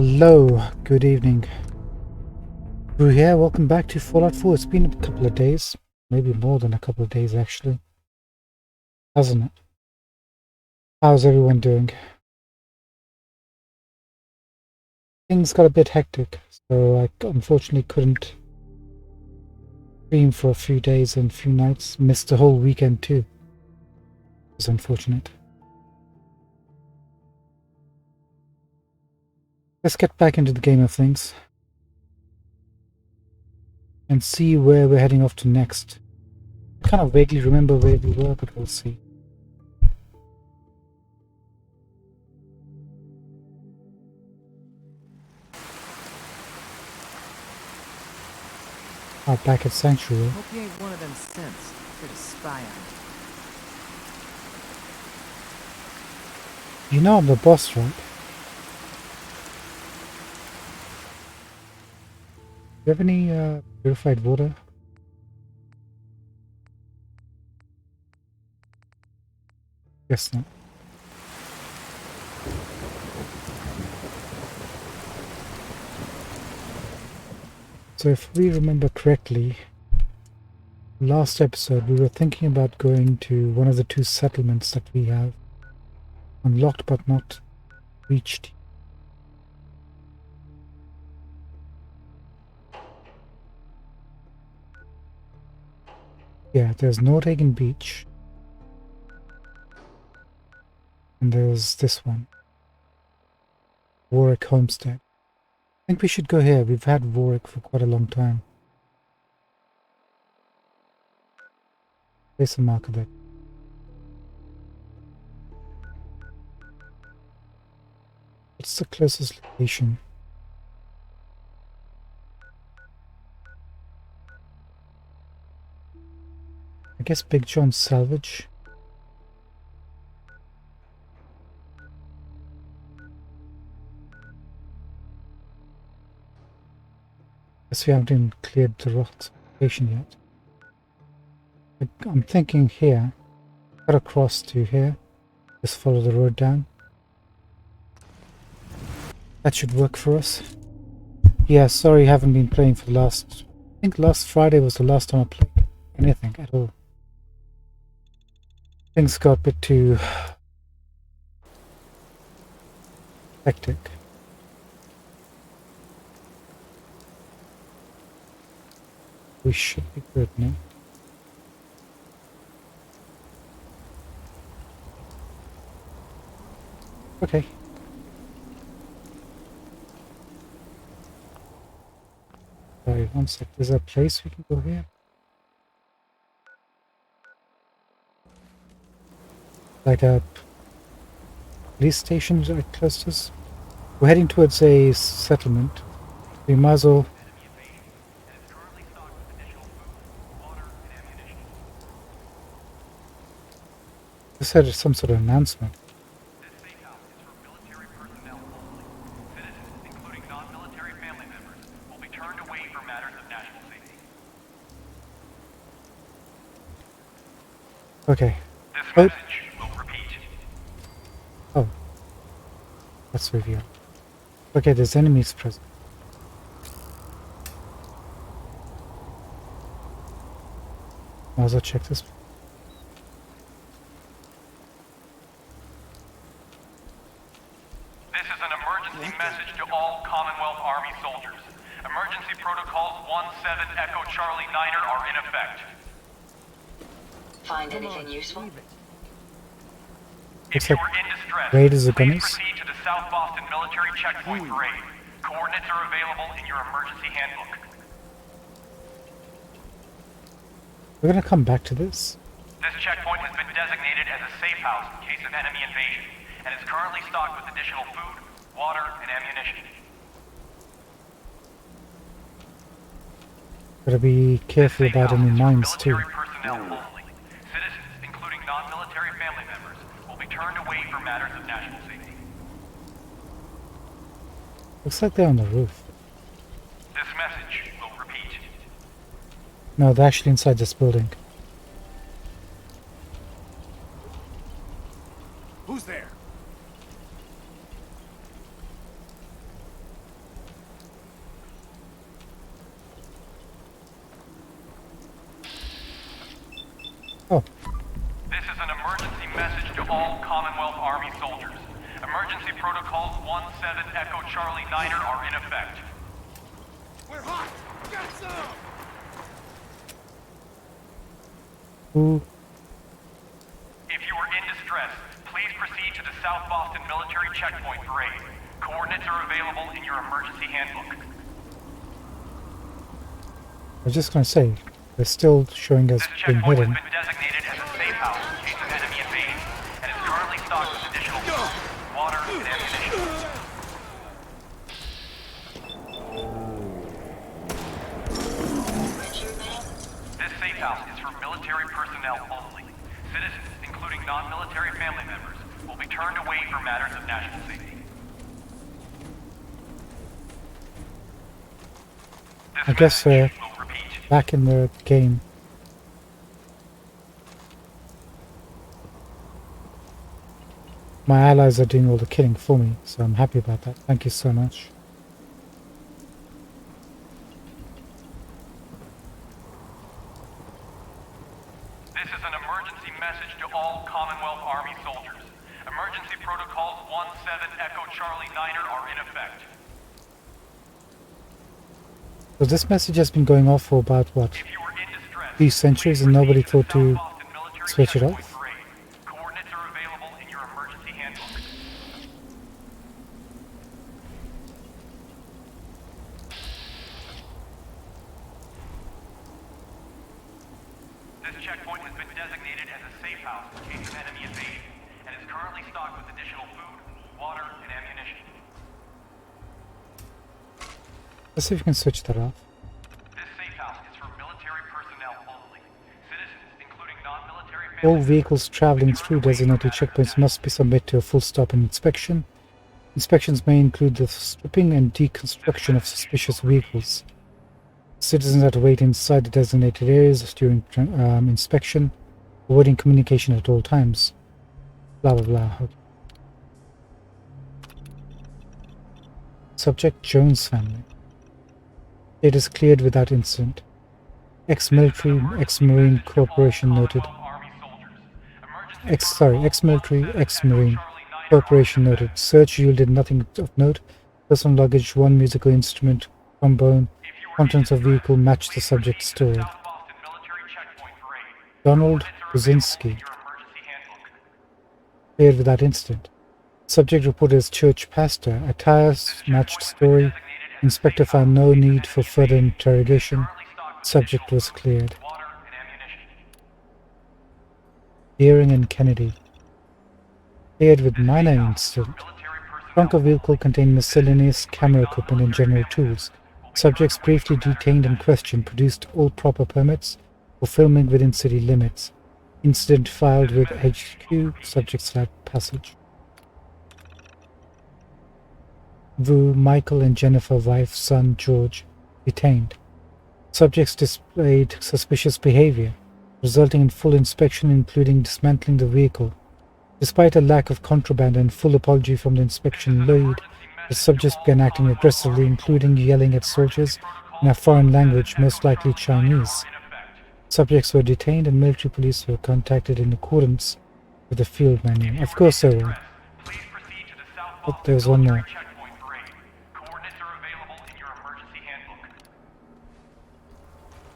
Hello, good evening. Brew here, welcome back to Fallout 4. It's been a couple of days, maybe more than a couple of days actually, hasn't it? How's everyone doing? Things got a bit hectic, so I unfortunately couldn't stream for a few days and a few nights. Missed the whole weekend too. It was unfortunate. Let's get back into the game of things and see where we're heading off to next. I kind of vaguely remember where we were, but we'll see. Back at Sanctuary. Hope you ain't one of them simps here to spy on me. You know I'm the boss, right? Do you have any purified water? Guess not. So if we remember correctly, last episode we were thinking about going to one of the two settlements that we have unlocked but not reached. Yeah, there's Nordhagen Beach. And there's this one. Warwick Homestead. I think we should go here. We've had Warwick for quite a long time. Place a marker there. What's the closest location? I guess Big John's Salvage. Guess we haven't even cleared the rocks location yet. I'm thinking here. Got across to here. Just follow the road down. That should work for us. Yeah, sorry, haven't been playing for the last... I think last Friday was the last time I played anything at all. Things got a bit too hectic. We should be good now. Okay. Sorry, one sec. There's a place we can go here. Like a police station right close to us. We're heading towards a settlement. We might as well... I said it's some sort of announcement. This safe house is for military personnel only. Citizens, including non-military family members, will be turned away for matters of national safety. Okay. This message will repeat. Oh. That's revealed. Okay, there's enemies present. Might as well check this. This is an emergency message to all Commonwealth Army soldiers. Emergency protocols 17 Echo Charlie Niner are in effect. Find anything useful? If Looks you like are in distress, Raiders are please gonna... proceed to the South Boston Military Checkpoint Parade. Coordinates are available in your emergency handbook. We're gonna come back to this. This checkpoint has been designated as a safe house in case of enemy invasion, and is currently stocked with additional food, water, and ammunition. Gotta be careful This safe about house any is for mines too. military personnel only. Citizens, including non-military family members, will be turned away for matters of national safety. Looks like they're on the roof. This message will repeat. No, they're actually inside this building. Who's there? Oh, This is an emergency message to all Commonwealth Army soldiers. Emergency protocols 17 Echo Charlie Niner are in effect. We're hot! Got some! who? If you are in distress, please proceed to the South Boston Military Checkpoint Parade. Coordinates are available in your emergency handbook. I was just going to say, they're still showing us This being checkpoint has hidden. been designated as a safe house in case of enemy invasion, and is currently stocked with additional food, water, and ammunition. This safe house is for military personnel only. Citizens, including non-military family members, will be turned away for matters of national safety. This I guess, message will repeat. Back in the game, my allies are doing all the killing for me, so I'm happy about that. Thank you so much. This is an emergency message to all Commonwealth Army soldiers. Emergency protocols 17 Echo Charlie Niner are in effect. So this message has been going off for about, what, If you are in distress, 3 centuries and nobody thought to South Boston Military switch it Checkpoint off? Parade. Coordinates are available in your emergency handbook. This checkpoint has been designated as a safe house in case of enemy invasion, and is currently stocked with additional food, water, and ammunition. Let's see if we can switch that off. This safe house is for military personnel only. Citizens, including non-military All families, vehicles traveling through designated checkpoints must be submitted to a full stop and inspection. Inspections may include the stripping and deconstruction of suspicious vehicles. Citizens are to wait inside the designated areas during inspection, avoiding communication at all times. Blah blah blah. Okay. Subject Jones family. It is cleared without incident. Ex-military, ex-marine corporation noted. Army soldiers. Ex-military, ex-marine corporation noted. Search yielded nothing of note. Personal luggage, one musical instrument, trombone. Contents of vehicle matched the subject's story. South Boston Military Checkpoint Parade. Donald Coordinates are available Brzezinski. in your emergency handbook. Cleared without incident. Subject reported as church pastor. Attire matched story. Inspector found no need for further interrogation. Subject was cleared. Water and ammunition. Deering and Kennedy. Cleared with minor incident. Military personnel. Trunk of vehicle contained miscellaneous camera equipment and general tools. Subjects briefly detained and questioned produced all proper permits for filming within city limits. Incident filed with HQ. Subjects allowed passage. Vu, Michael and Jennifer, wife, son, George, detained. Subjects displayed suspicious behavior, resulting in full inspection including dismantling the vehicle. Despite a lack of contraband and full apology from the inspection lead, the subjects began acting aggressively, including yelling at soldiers in a foreign language, most likely Chinese. Subjects were detained and military police were contacted in accordance with the field manual. Of course they were. Please proceed to the South Oh, Boston there's one more. Military Checkpoint Parade. Coordinates are available in your emergency handbook.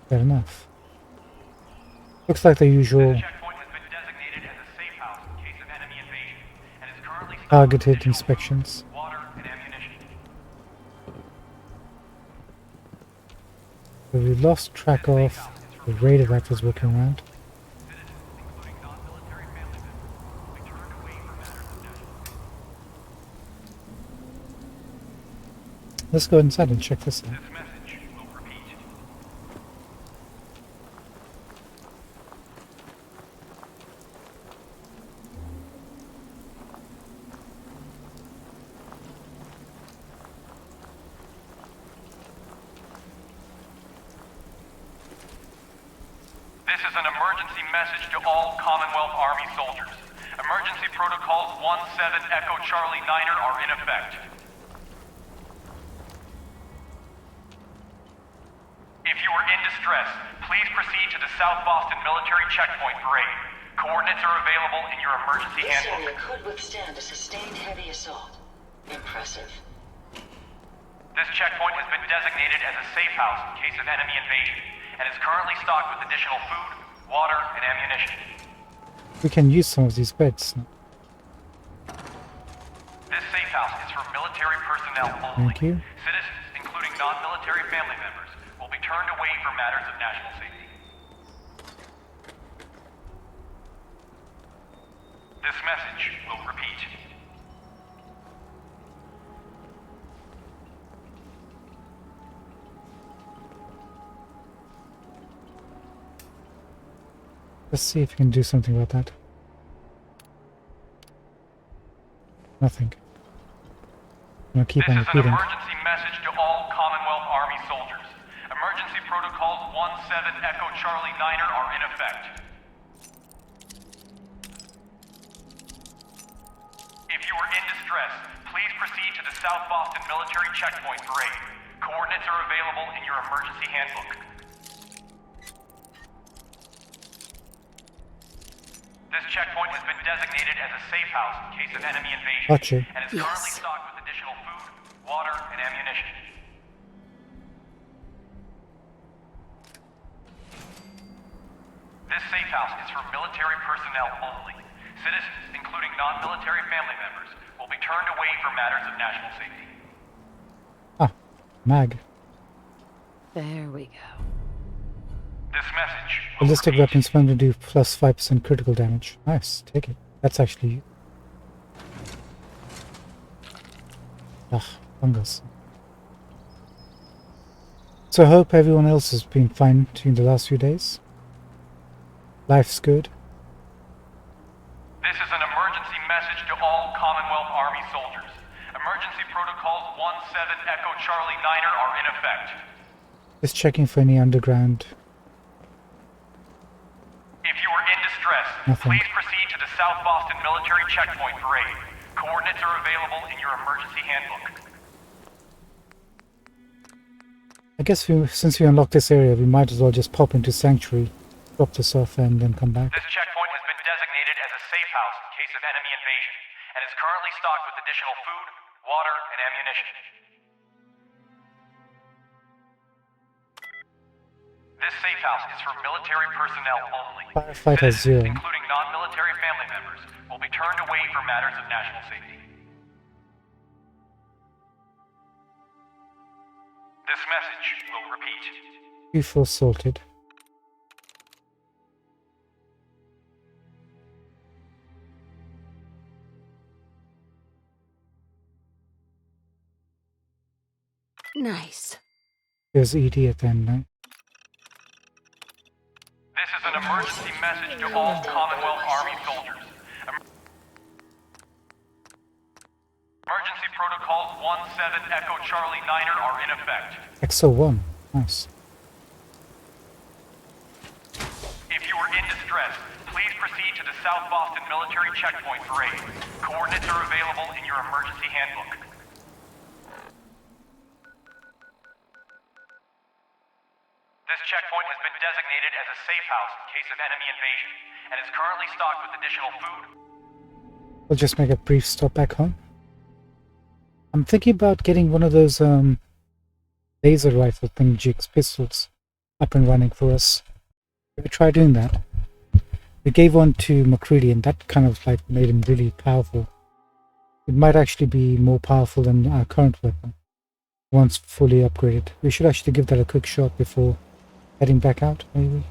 Fair enough. Looks like the usual Checkpoint has been designated as a safe house in case of enemy invasion, and is currently stocked with targeted additional inspections. water and ammunition. So we lost track of the radar that was working around. Citizens, including non-military family members, will be turned away for matters of national safety. Let's go inside and check this out. This message will repeat. This is an emergency message to all Commonwealth Army soldiers. Emergency protocols 17 Echo Charlie Niner are in effect. If you are in distress, please proceed to the South Boston Military Checkpoint for aid. Coordinates are available in your emergency This handbook. area could withstand a sustained heavy assault. Impressive. This checkpoint has been designated as a safe house in case of enemy invasion, and is currently stocked with additional food, water, and ammunition. We can use some of these beds now. This safe house is for military personnel only. Thank you. Citizens, including non-military family members, will be turned away for matters of national safety. This message will repeat. Let's see if we can do something about that. Nothing. I'm gonna keep This on is an repeating. emergency message to all Commonwealth Army soldiers. Emergency protocols 17 Echo Charlie Niner are in effect. If you are in distress, please proceed to the South Boston Military Checkpoint for aid. Coordinates are available in your emergency handbook. This checkpoint has been designated as a safe house in case of enemy invasion, Gotcha. and is currently stocked with additional food, water, and ammunition. This safe house is for military personnel only. Citizens, including non-military family members, will be turned away for matters of national safety. Ah, mag. There we go. This message will Ballistic repeat. weapons found to do plus 5% critical damage. Nice, take it. That's actually... Ah, fungus. So I hope everyone else has been fine during the last few days. Life's good. This is an emergency message to all Commonwealth Army soldiers. Emergency protocols 17 Echo Charlie Niner are in effect. Just checking for any underground. If you are in distress, Nothing. please proceed to the South Boston Military Checkpoint for aid. Coordinates are available in your emergency handbook. I guess since we unlocked this area, we might as well just pop into Sanctuary, drop this off, and then come back. This checkpoint has been designated as a safe house in case of enemy invasion, and is currently stocked with additional food, water, and ammunition. This safe house is for military personnel only. Firefighter Citizens, 0. including non-military family members, will be turned away for matters of national safety. This message will repeat. You feel assaulted. Nice. There's ED at the end now. This is an emergency message to all Commonwealth Army soldiers. Emergency protocols 17 Echo Charlie Niner are in effect. XO1. Nice. If you are in distress, please proceed to the South Boston Military Checkpoint for aid. Coordinates are available in your emergency handbook. This checkpoint has been designated as a safe house in case of enemy invasion, and is currently stocked with additional food. We'll just make a brief stop back home. I'm thinking about getting one of those laser rifle thingijigs pistols up and running for us. Should we try doing that? We gave one to McCready and that kind of like made him really powerful. It might actually be more powerful than our current weapon once fully upgraded. We should actually give that a quick shot before heading back out, maybe.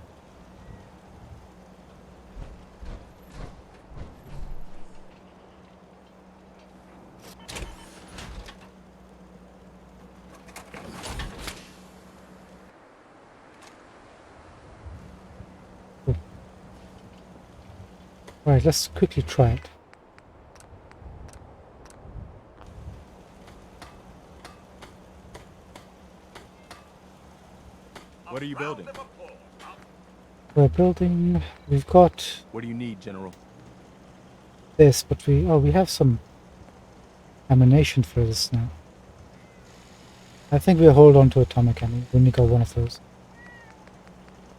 Right, let's quickly try it. What are you building? We're building. We've got What do you need, General? this, but we have some ammunition for this now. I think we'll hold on to atomic ammo. We only got one of those.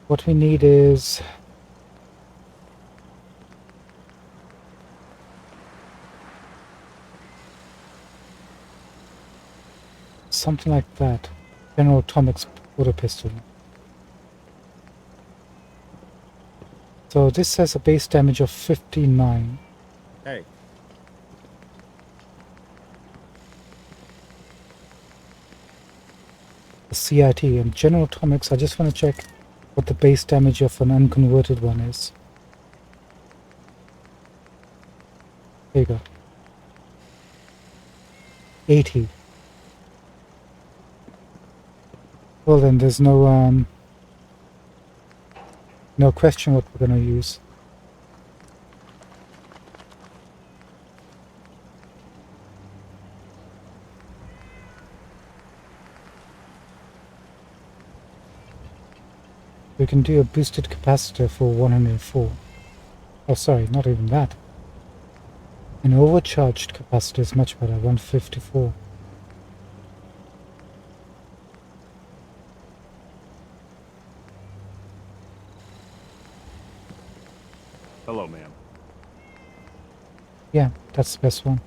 What we need is something like that. General Atomics auto pistol. So this says a base damage of 59. Hey, The CIT and General Atomics. I just want to check what the base damage of an unconverted one is. There you go. 80. Well then, there's no question what we're gonna use. We can do a boosted capacitor for 104. Oh, sorry, not even that. An overcharged capacitor is much better, 154. hello, ma'am. Yeah, that's the best one.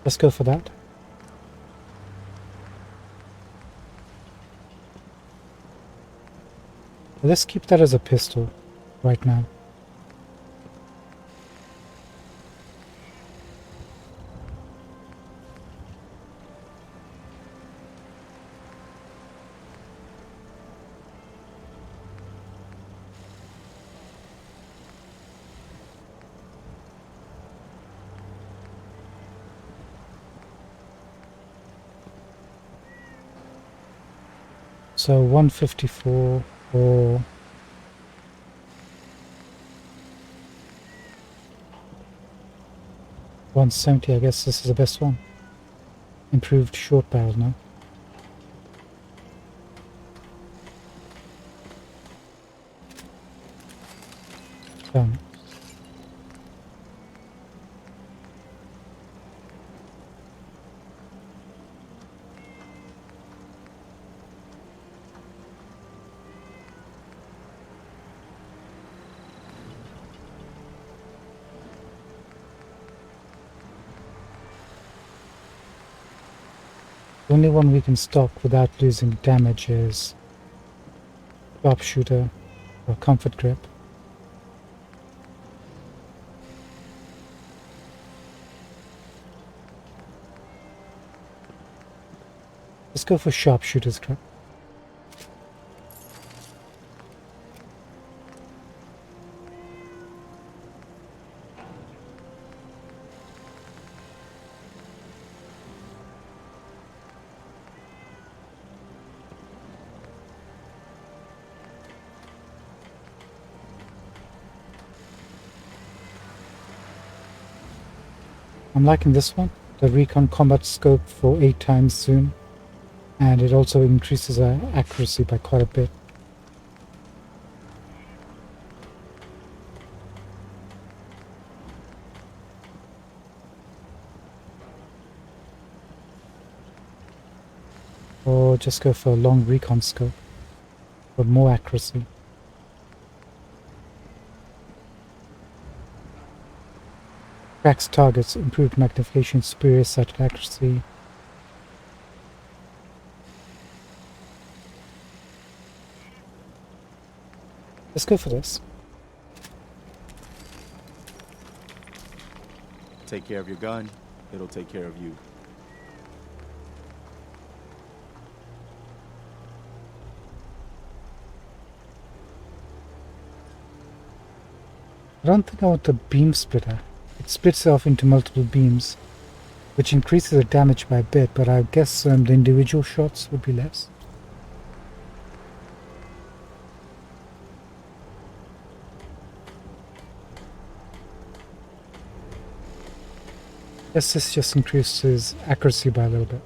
Let's go for that. Let's keep that as a pistol right now. So 154 or 170, I guess this is the best one. Improved short barrel now. Done. The only one we can stock without losing damage is Sharpshooter or Comfort Grip. Let's go for Sharpshooter's Grip. I'm liking this one, the Recon Combat Scope for 8 times zoom, and it also increases our accuracy by quite a bit. Or just go for a long Recon Scope for more accuracy. Tracks targets, improved magnification, superior sighted accuracy. Let's go for this. Take care of your gun, it'll take care of you. I don't think I want the beam splitter. It splits off into multiple beams, which increases the damage by a bit, but I guess the individual shots would be less. Guess this just increases accuracy by a little bit.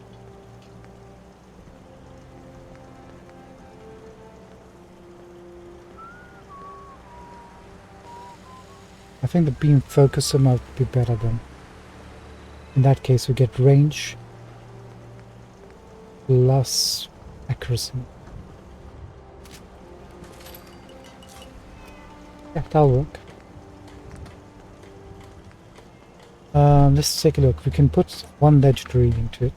I think the beam focuser might be better then. In that case we get range plus accuracy. Yeah, that'll work. Let's take a look. We can put one legendary into it.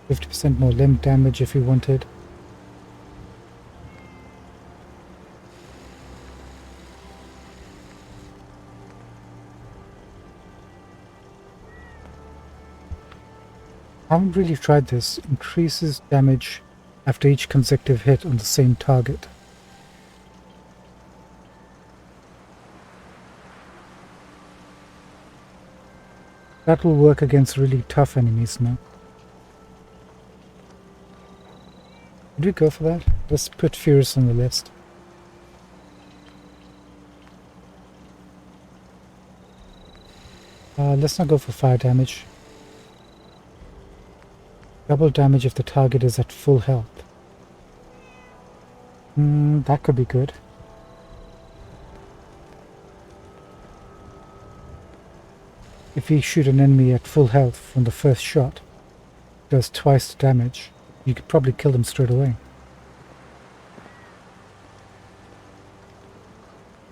%50 more limb damage if we wanted. I haven't really tried this. Increases damage after each consecutive hit on the same target. That will work against really tough enemies now. Did we go for that? Let's put Furious on the list. Let's not go for fire damage. Double damage if the target is at full health. That could be good. If you shoot an enemy at full health from the first shot, it does twice the damage. You could probably kill them straight away.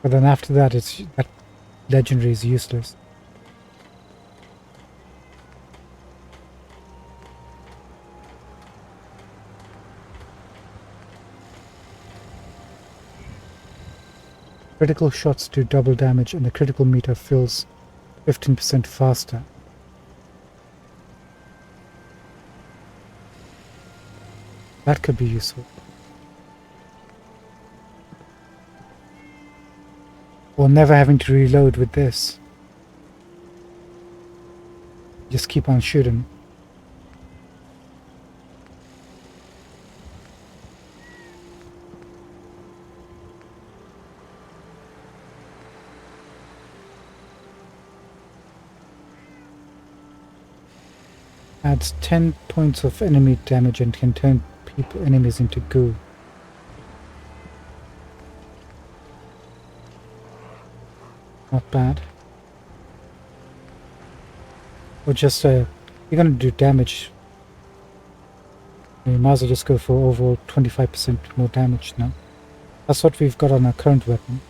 But then after that, that legendary is useless. Critical shots do double damage and the critical meter fills 15% faster. That could be useful. Or never having to reload with this. Just keep on shooting. Adds 10 points of enemy damage and can turn enemies into goo. Not bad. Or just you're gonna do damage. You might as well just go for overall 25% more damage now. That's what we've got on our current weapon.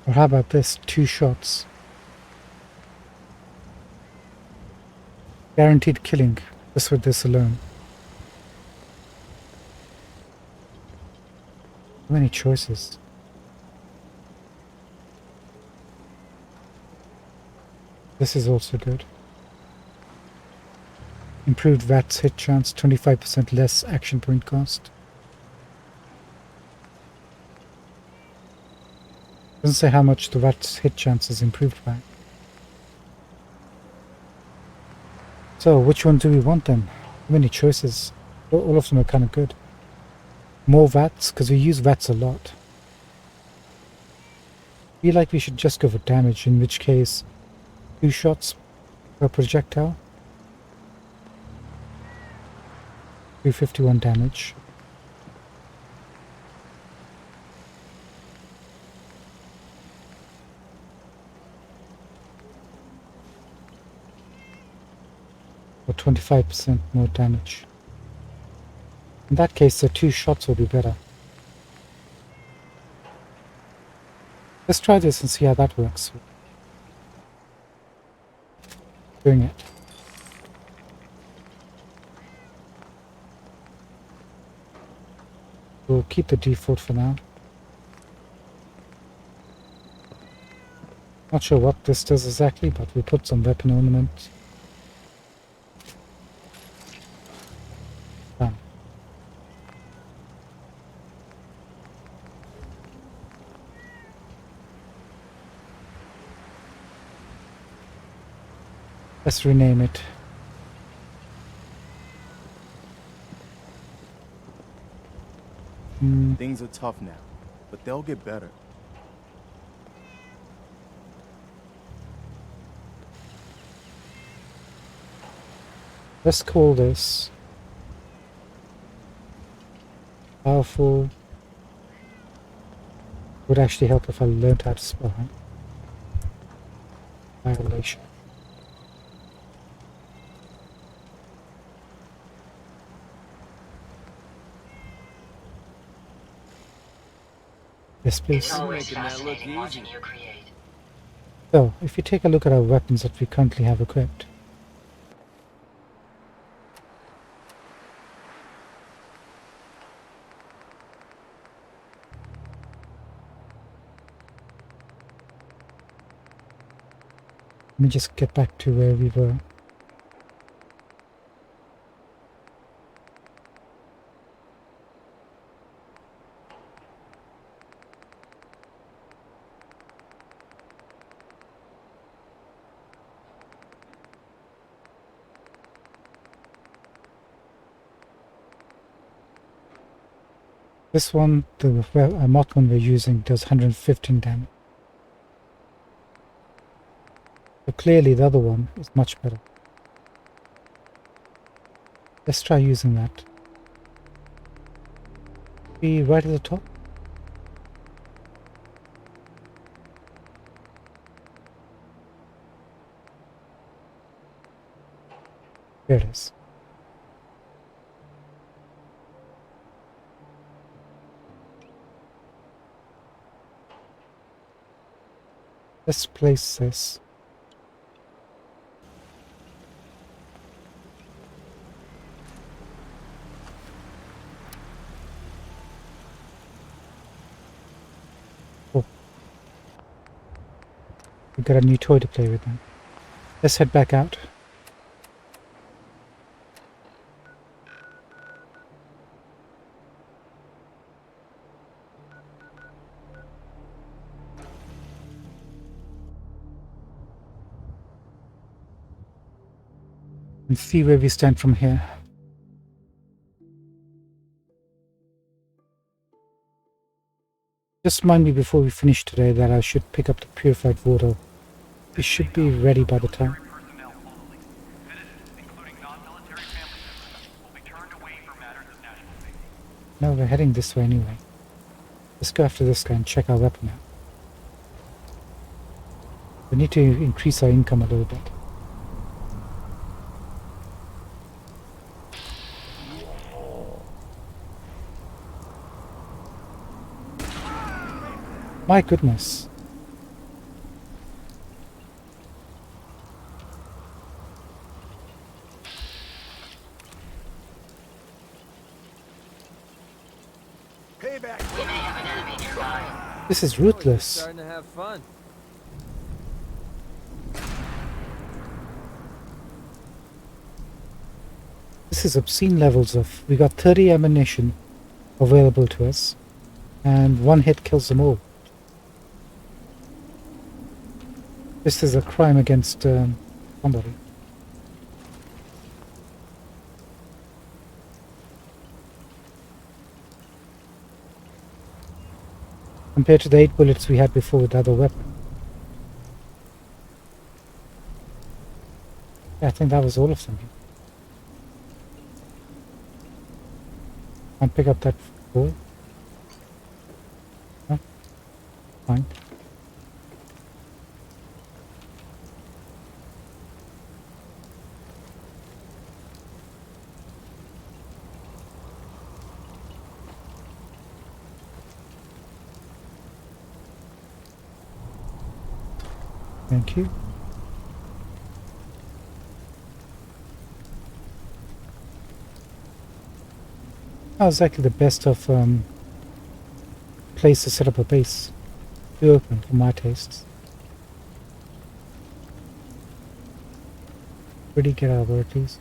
Or how about this? 2 shots. Guaranteed killing, just with this alone. So many choices. This is also good. Improved VATS hit chance, 25% less action point cost. Doesn't say how much the VATS hit chance is improved by. So, which one do we want then? Many choices. All of them are kind of good. More VATS, because we use VATS a lot. I feel like we should just go for damage, in which case 2 shots per projectile. 351 damage. Or 25% more damage. In that case, the 2 shots will be better. Let's try this and see how that works. Doing it. We'll keep the default for now. Not sure what this does exactly, but we'll put some weapon ornament. Done. Let's rename it. Things are tough now, but they'll get better. Let's call this powerful. Would actually help if I learned how to spell it. Violation. Yes, please. It's always Making that look fascinating watching easy. you create. So, if you take a look at our weapons that we currently have equipped, let me just get back to where we were. This one, the Mothman we're using, does 115 damage. So clearly the other one is much better. Let's try using that. Be right at the top. There it is. Let's place this. Oh. We've got a new toy to play with now. Let's head back out. And see where we stand from here. Just remind me before we finish today that I should pick up the purified water. It should be ready by the time. Personnel only. Citizens, including non-military family members, will be turned away for matters of national safety. No, we're heading this way anyway. Let's go after this guy and check our weapon out. We need to increase our income a little bit. My goodness. Payback! We may have an enemy nearby. This is ruthless. Starting to have fun. This is obscene levels of... We got 30 ammunition available to us. And one hit kills them all. This is a crime against somebody. Compared to the 8 bullets we had before with the other weapon. Yeah, I think that was all of them. Can't pick up that ball. No? Fine. Thank you. Not exactly the best of place to set up a base. Too open for my tastes. Pretty get out of there, please.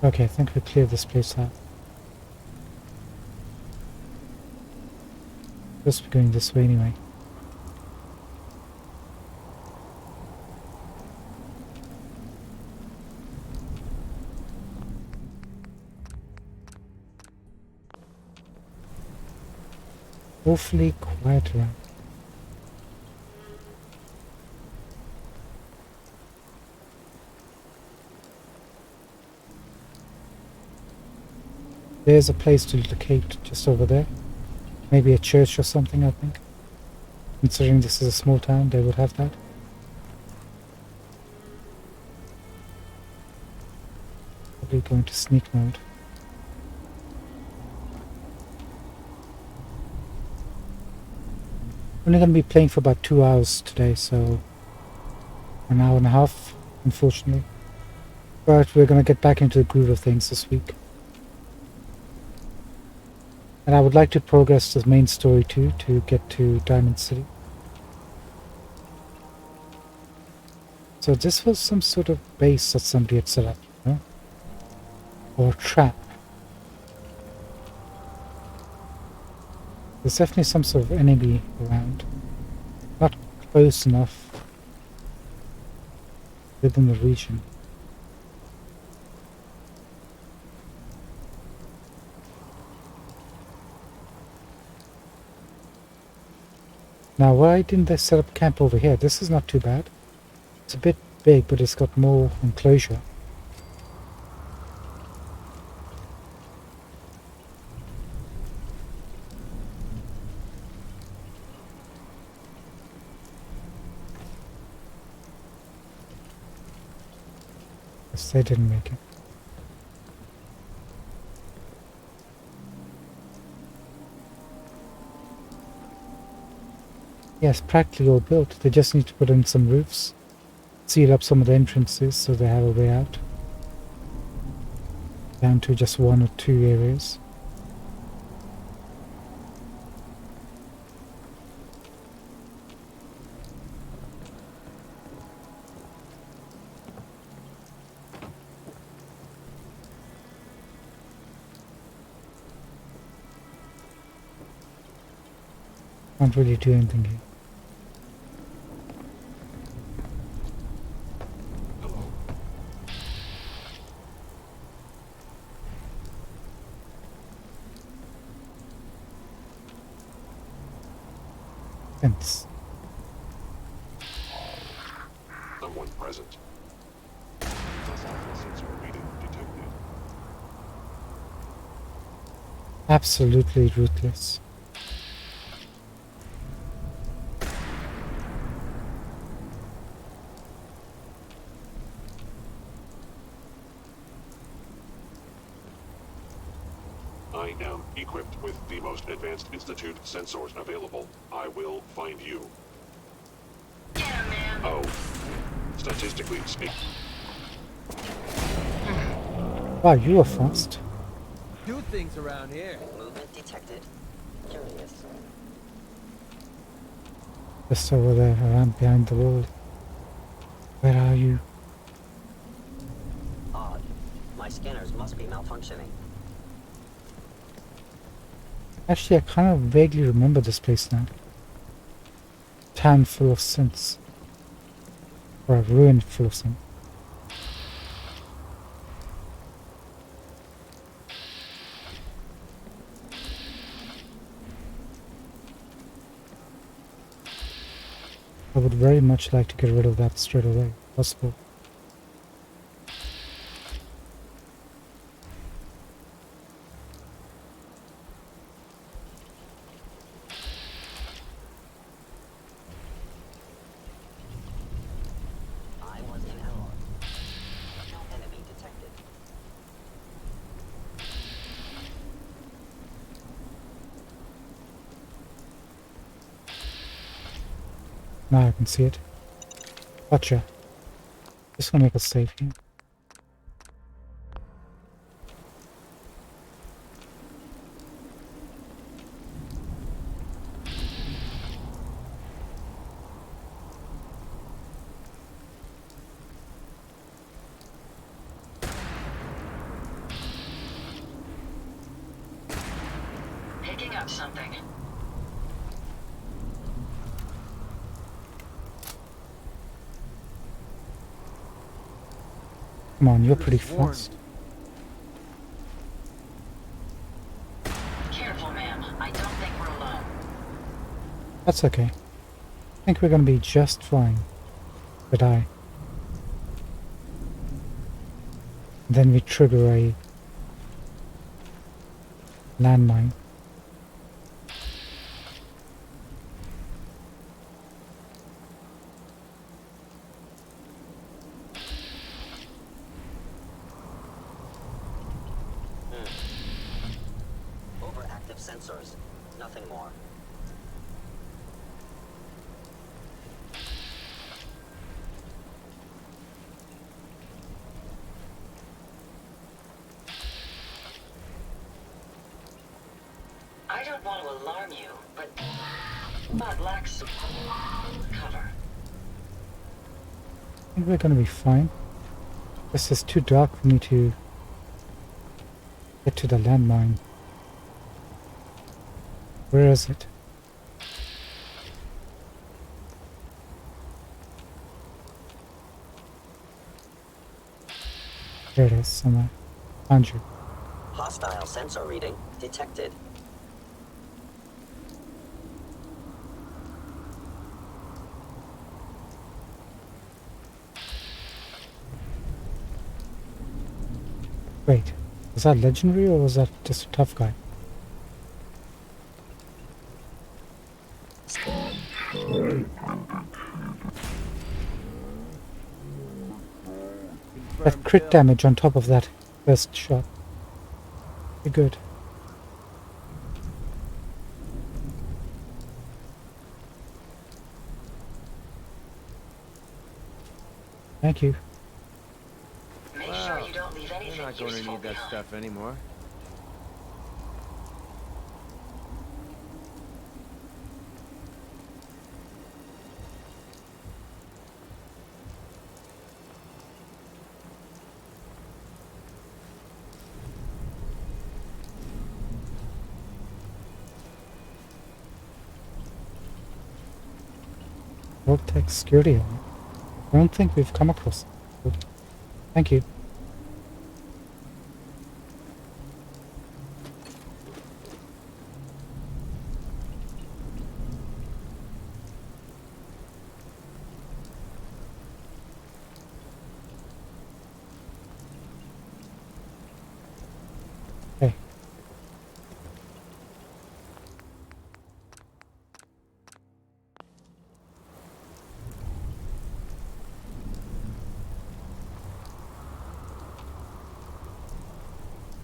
Okay, I think we cleared this place out. Supposed to be going this way anyway. Awfully quiet around. There's a place to locate just over there. Maybe a church or something, I think. Considering this is a small town, they would have that. Probably go into sneak mode. Only going to be playing for about 2 hours today, so an hour and a half, unfortunately. But we're going to get back into the groove of things this week. And I would like to progress the main story too, to get to Diamond City. So this was some sort of base that somebody had set up, you know? Or a trap. There's definitely some sort of enemy around. Not close enough within the region. Now, why didn't they set up camp over here? This is not too bad. It's a bit big, but it's got more enclosure. Yes, they didn't make it. Yes, practically all built. They just need to put in some roofs, seal up some of the entrances so they have a way out. Down to just 1 or 2 areas. Can't really do anything here. Fence. Someone present. Sensor reading detected. Absolutely ruthless. I am equipped with the most advanced Institute sensors available. I will find you. Yeah, man. Oh. Statistically speaking. Wow, you are fast. Do things around here. Movement detected. Curious. Just over there, around behind the wall. Where are you? Odd. My scanners must be malfunctioning. Actually, I kind of vaguely remember this place now. Town full of synths. Or a ruin full of synths. I would very much like to get rid of that straight away, if possible. I was in error. No enemy detected. Now I can see it. Gotcha. Just gonna make us safe here. got something. Come on, you're pretty Could've sworn. fast. Careful, ma'am. I don't think we're alone. That's okay. I think we're going to be just fine. But then we trigger a landmine. Overactive sensors. Nothing more. I don't want to alarm you, but Bud lacks cover. I think we're going to be fine. This is too dark for me to get to the landmine. Where is it? There it is, somewhere. Found you. Hostile sensor reading detected. Wait, was that legendary or was that just a tough guy? That Confirmed crit kill. damage on top of that first shot. Pretty good. Thank you. Make Wow. sure you don't leave You're anything not going to useful need that behind. stuff anymore. Vortex security. I don't think we've come across it. Thank you. Okay.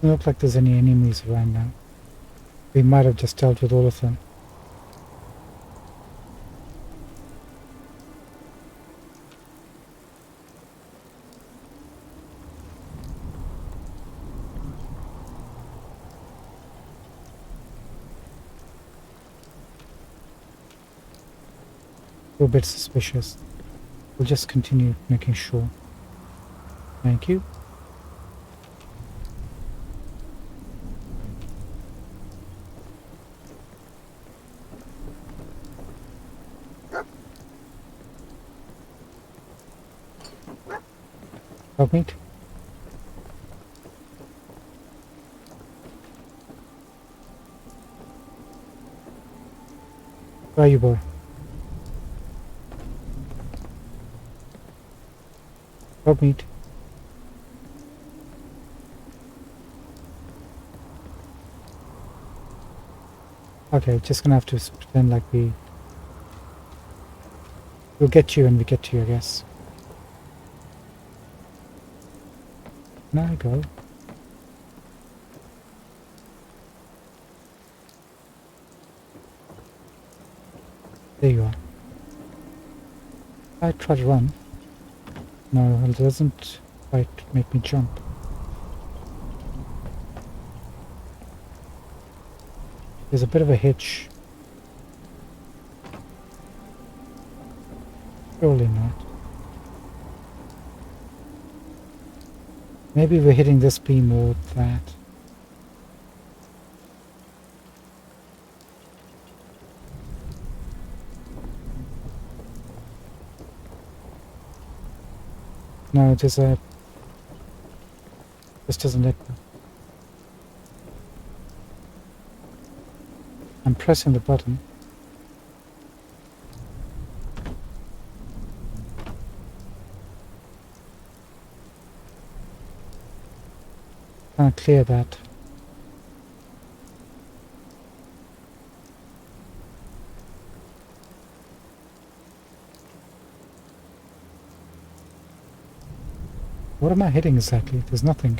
Doesn't look like there's any enemies around now. We might have just dealt with all of them. A bit suspicious. We'll just continue making sure. Thank you. Help me. Where are you, boy? Help me. Okay, just gonna have to pretend like we'll get you when we get to you, I guess. There I go. There you are. I try to run. No, it doesn't quite make me jump. There's a bit of a hitch. Surely not. Maybe we're hitting this beam or that. No, it is a... This doesn't let me. I'm pressing the button. Can't clear that. What am I hitting exactly? There's nothing.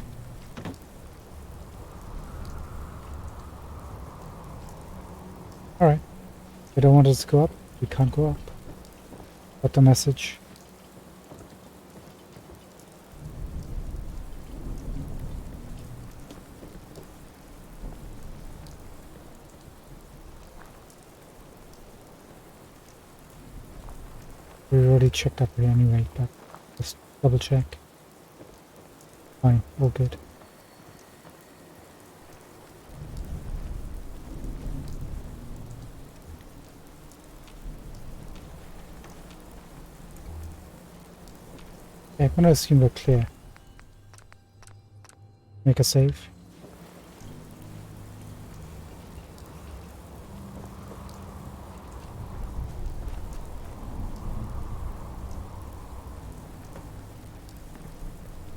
Alright. They don't want us to go up. We can't go up. Got the message. We already checked up here anyway, but just double check. Fine, all good. Okay, I'm gonna assume we're clear. Make a save.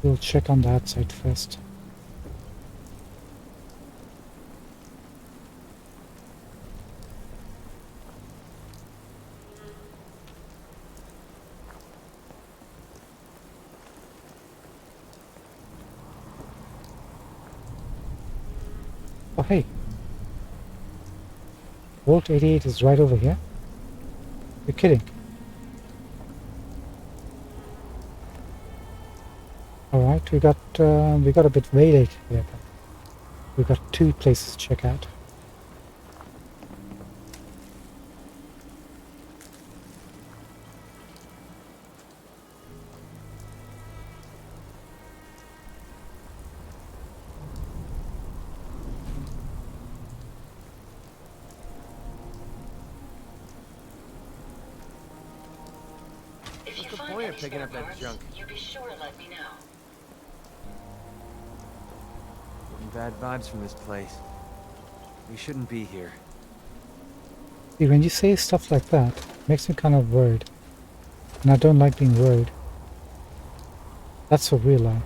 We'll check on the outside first. Oh hey, Vault 88 is right over here. You're kidding. Alright, we got a bit waylaid here, but we got 2 places to check out. If you What's the find point any of picking spare up that parts, junk? you be sure to let me know. Getting bad vibes from this place. We shouldn't be here. See, when you say stuff like that, it makes me kind of worried. And I don't like being worried. That's for real life.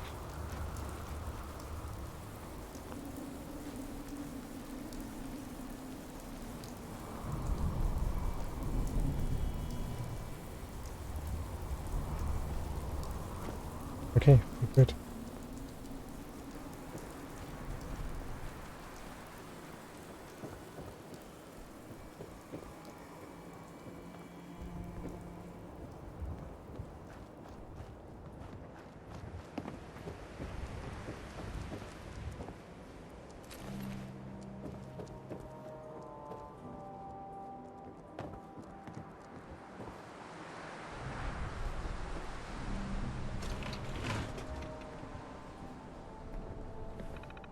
Okay, we're good.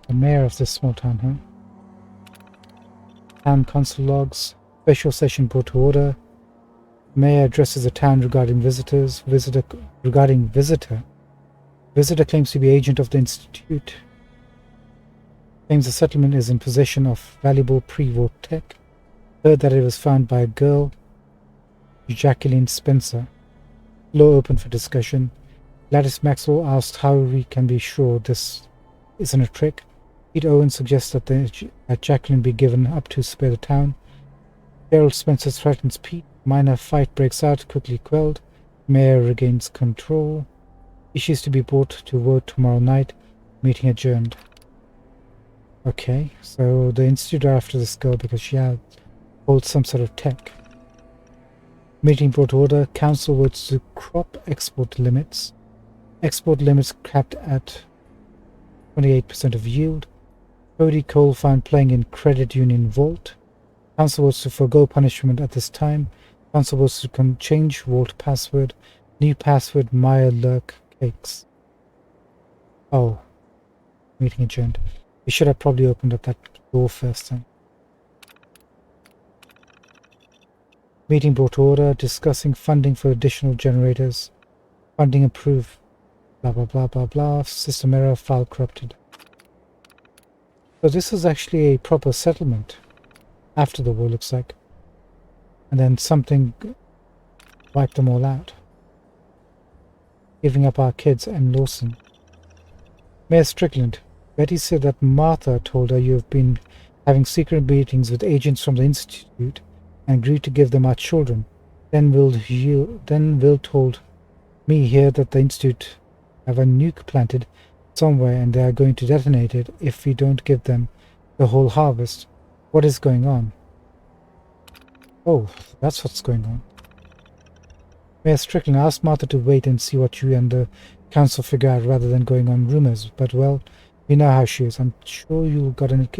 The mayor of this small town, huh? Town council logs. Special session brought to order. Mayor addresses the town regarding visitors. Visitor claims to be agent of the institute. Claims the settlement is in possession of valuable pre-war tech. Heard that it was found by a girl, Jacqueline Spencer. Floor open for discussion. Gladys Maxwell asked how we can be sure this isn't a trick. Pete Owen suggests that Jacqueline be given up to spare the town. Gerald Spencer threatens Pete. Minor fight breaks out, quickly quelled. Mayor regains control. Issues to be brought to vote tomorrow night. Meeting adjourned. Okay, so the institute are after this girl because she holds some sort of tech. Meeting brought to order. Council votes to crop export limits. Export limits capped at 28% of yield. Cody Cole found playing in Credit Union Vault. Council votes to forego punishment at this time. Council votes to change Vault password. New password Maya Lurk Cakes. Oh. Meeting adjourned. We should have probably opened up that door first then. Meeting brought to order. Discussing funding for additional generators. Funding approved. Blah blah blah blah blah. System error, file corrupted. So this is actually a proper settlement after the war, looks like. And then something wiped them all out. Giving up our kids and Lawson. Mayor Strickland, Betty said that Martha told her you have been having secret meetings with agents from the Institute and agreed to give them our children. Then Will told me here that the Institute have a nuke planted somewhere and they are going to detonate it if we don't give them the whole harvest. What is going on? Oh, that's what's going on. Mayor Strickland asked Martha to wait and see what you and the council figure out rather than going on rumors. But well, we know how she is. I'm sure you got an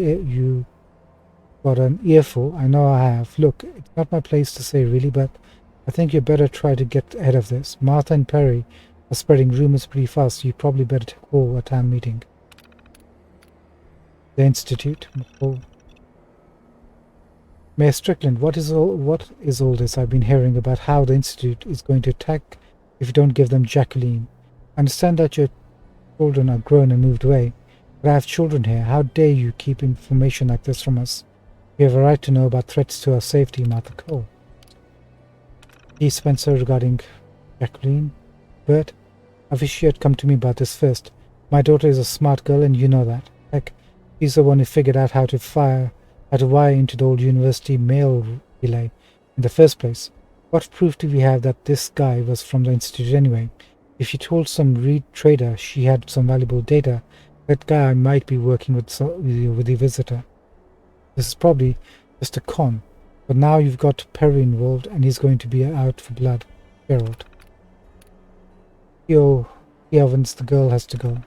earful. I know I have. Look, it's not my place to say really, but I think you better try to get ahead of this. Martha and Perry are spreading rumors pretty fast, so you probably better call a town meeting. The Institute. Oh. Mayor Strickland, what is all this I've been hearing about how the Institute is going to attack if you don't give them Jacqueline? I understand that your children are grown and moved away, but I have children here. How dare you keep information like this from us? We have a right to know about threats to our safety, Martha Cole. E. Spencer regarding Jacqueline. Bert, I wish you had come to me about this first. My daughter is a smart girl and you know that. Heck, she's the one who figured out how to wire into the old university mail relay in the first place. What proof do we have that this guy was from the Institute anyway? If you told some Reed trader she had some valuable data, that guy might be working with the visitor. This is probably just a con, but now you've got Perry involved and he's going to be out for blood. Gerald. Yo, Evans, the girl has to go.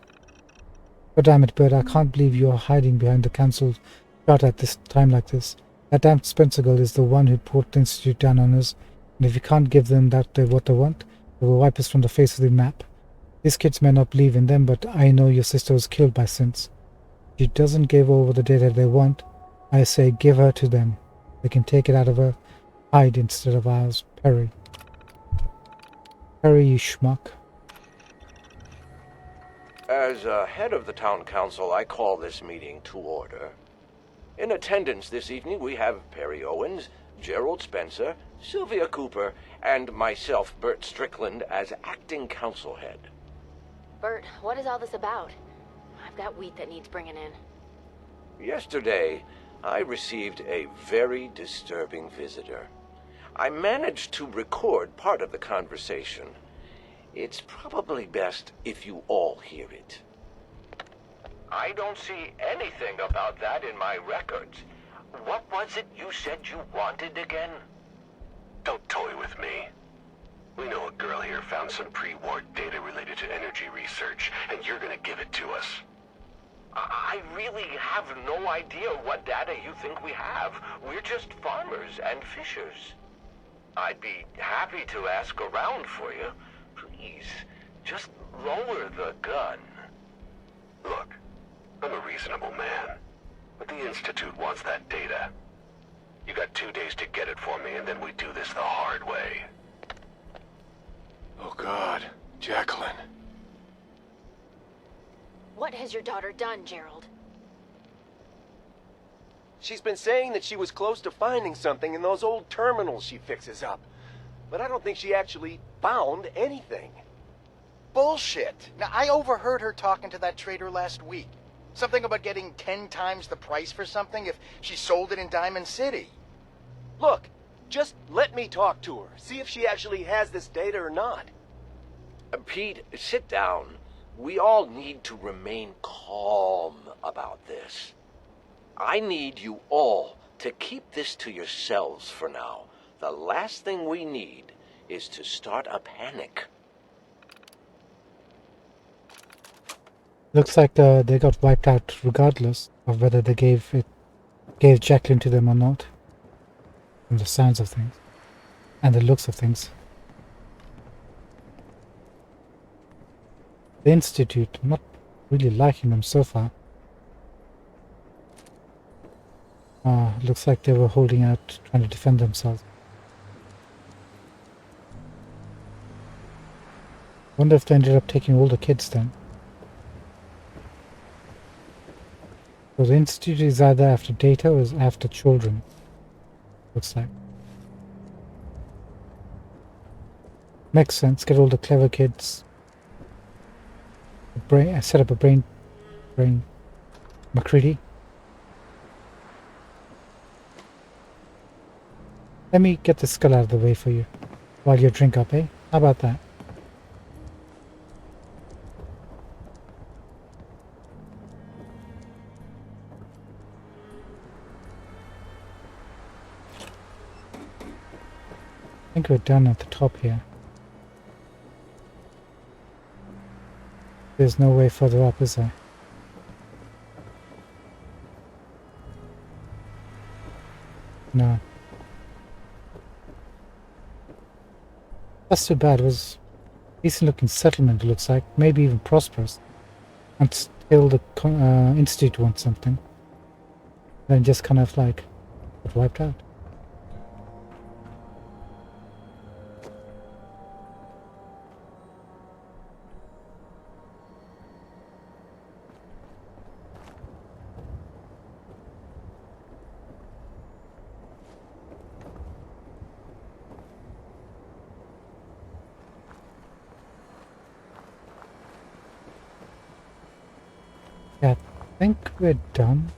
God damn it, Bert, I can't believe you're hiding behind the council shot at this time like this. That damn Spencer girl is the one who put the Institute down on us, and if you can't give them what they want, they will wipe us from the face of the map. These kids may not believe in them, but I know your sister was killed by Sins. If she doesn't give over the data they want, I say give her to them. They can take it out of her hide instead of ours. Perry. Perry, you schmuck. As head of the town council, I call this meeting to order. In attendance this evening we have Perry Owens, Gerald Spencer, Sylvia Cooper, and myself, Bert Strickland, as acting council head. Bert, what is all this about? I've got wheat that needs bringing in. Yesterday, I received a very disturbing visitor. I managed to record part of the conversation. It's probably best if you all hear it. I don't see anything about that in my records. What was it you said you wanted again? Don't toy with me. We know a girl here found some pre-war data related to energy research, and you're gonna give it to us. I really have no idea what data you think we have. We're just farmers and fishers. I'd be happy to ask around for you. Please, just lower the gun. Look, I'm a reasonable man, but the Institute wants that data. You got 2 days to get it for me, and then we do this the hard way. Oh God, Jacqueline. What has your daughter done, Gerald? She's been saying that she was close to finding something in those old terminals she fixes up. But I don't think she actually found anything. Bullshit. Now, I overheard her talking to that trader last week. Something about getting 10 times the price for something if she sold it in Diamond City. Look, just let me talk to her. See if she actually has this data or not. Pete, sit down. We all need to remain calm about this. I need you all to keep this to yourselves for now. The last thing we need is to start a panic. Looks like they got wiped out regardless of whether they gave Jacqueline to them or not. From the sounds of things. And the looks of things. The Institute, not really liking them so far. Looks like they were holding out, trying to defend themselves. Wonder if they ended up taking all the kids then. So the institute is either after data or is after children. Looks like. Makes sense. Get all the clever kids. Set up a brain. MacReady. Let me get the skull out of the way for you while you drink up, eh? How about that? I think we're done at the top here. There's no way further up, is there? No. That's too bad. It was a decent looking settlement, it looks like. Maybe even prosperous. Until the Institute wants something. Then just kind of like got wiped out. Yeah, I think we're done.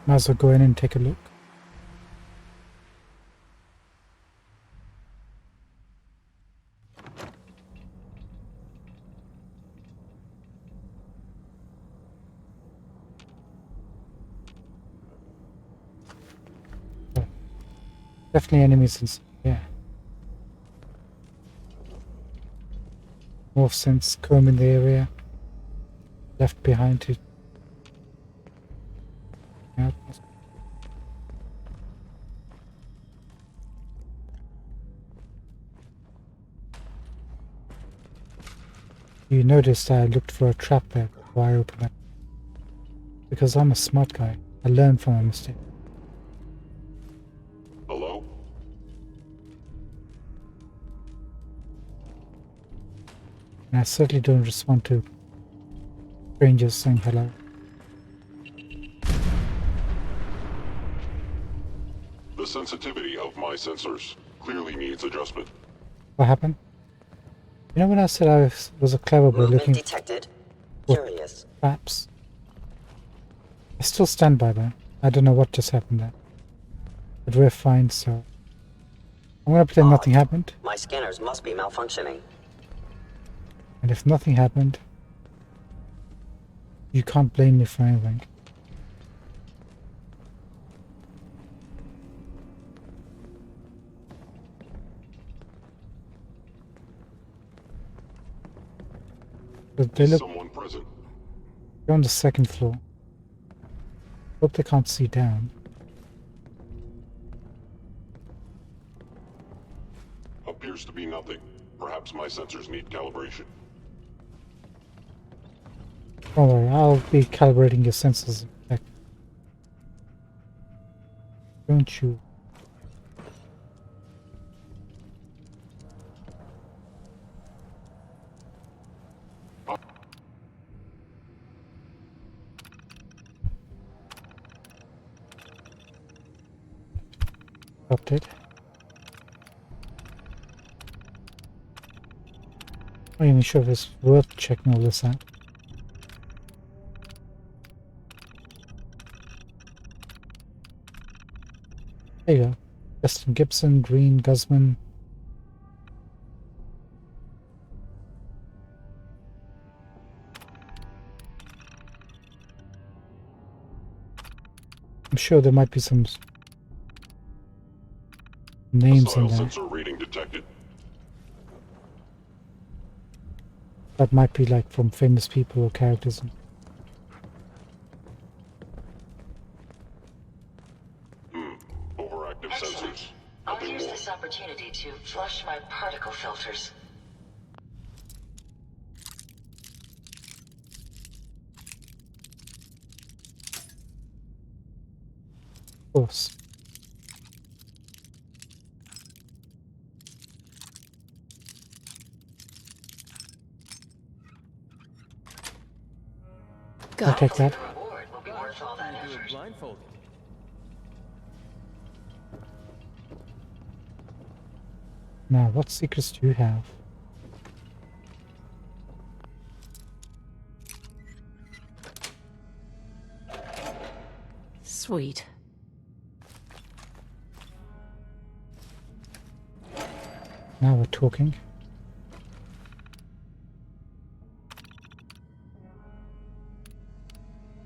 Might as well go in and take a look. Definitely enemies inside, yeah. More since comb in the area. Left behind to... Yeah. You noticed I looked for a trap there before I opened it. Because I'm a smart guy. I learn from a mistake. Hello? And I certainly don't respond to strangers saying hello. The sensitivity of my sensors clearly needs adjustment. What happened? You know when I said I was a clever boy looking detected. for Curious. traps? I still stand by that. I don't know what just happened there. But we're fine, so... I'm gonna pretend nothing happened. My scanners must be malfunctioning. And if nothing happened, you can't blame me for anything. But they look... Someone present. You're on the second floor. Hope they can't see down. Appears to be nothing. Perhaps my sensors need calibration. Don't worry, I'll be calibrating your sensors. Don't you? Update. I'm not even sure if it's worth checking all this out. There you go. Justin Gibson, Green, Guzman. I'm sure there might be some names in Hostile there. sensor reading detected. That might be like from famous people or characters. Overactive sensors. I'll Nothing use more. this opportunity to flush my particle filters. course. I'll take that. Reward will be worth all that Do it effort. blindfolded. Now, what secrets do you have? Sweet. Now we're talking.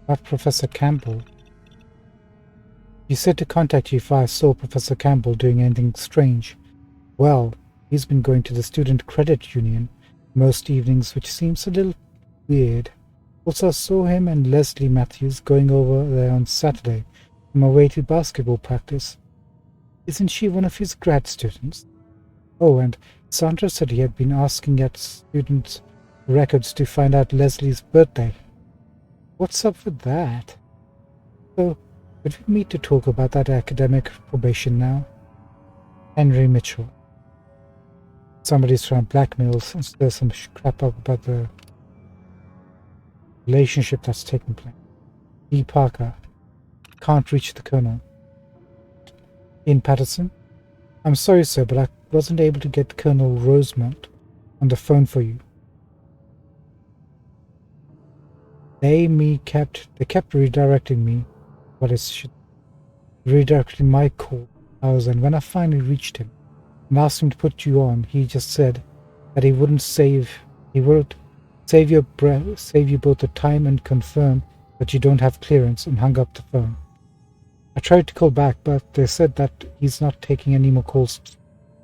About Professor Campbell. He said to contact you if I saw Professor Campbell doing anything strange. Well, he's been going to the Student Credit Union most evenings, which seems a little weird. Also, I saw him and Leslie Matthews going over there on Saturday on my way to basketball practice. Isn't she one of his grad students? Oh, and Sandra said he had been asking at student records to find out Leslie's birthday. What's up with that? So, could we meet to talk about that academic probation now? Henry Mitchell. Somebody's trying to blackmail since there's some crap up about the relationship that's taking place. E. Parker. Can't reach the Colonel. Ian Patterson. I'm sorry, sir, but I wasn't able to get Colonel Rosemont on the phone for you. They kept redirecting me, redirecting my call. And when I finally reached him and asked him to put you on, he just said that he would save you both the time and confirm that you don't have clearance, and hung up the phone. I tried to call back, but they said that he's not taking any more calls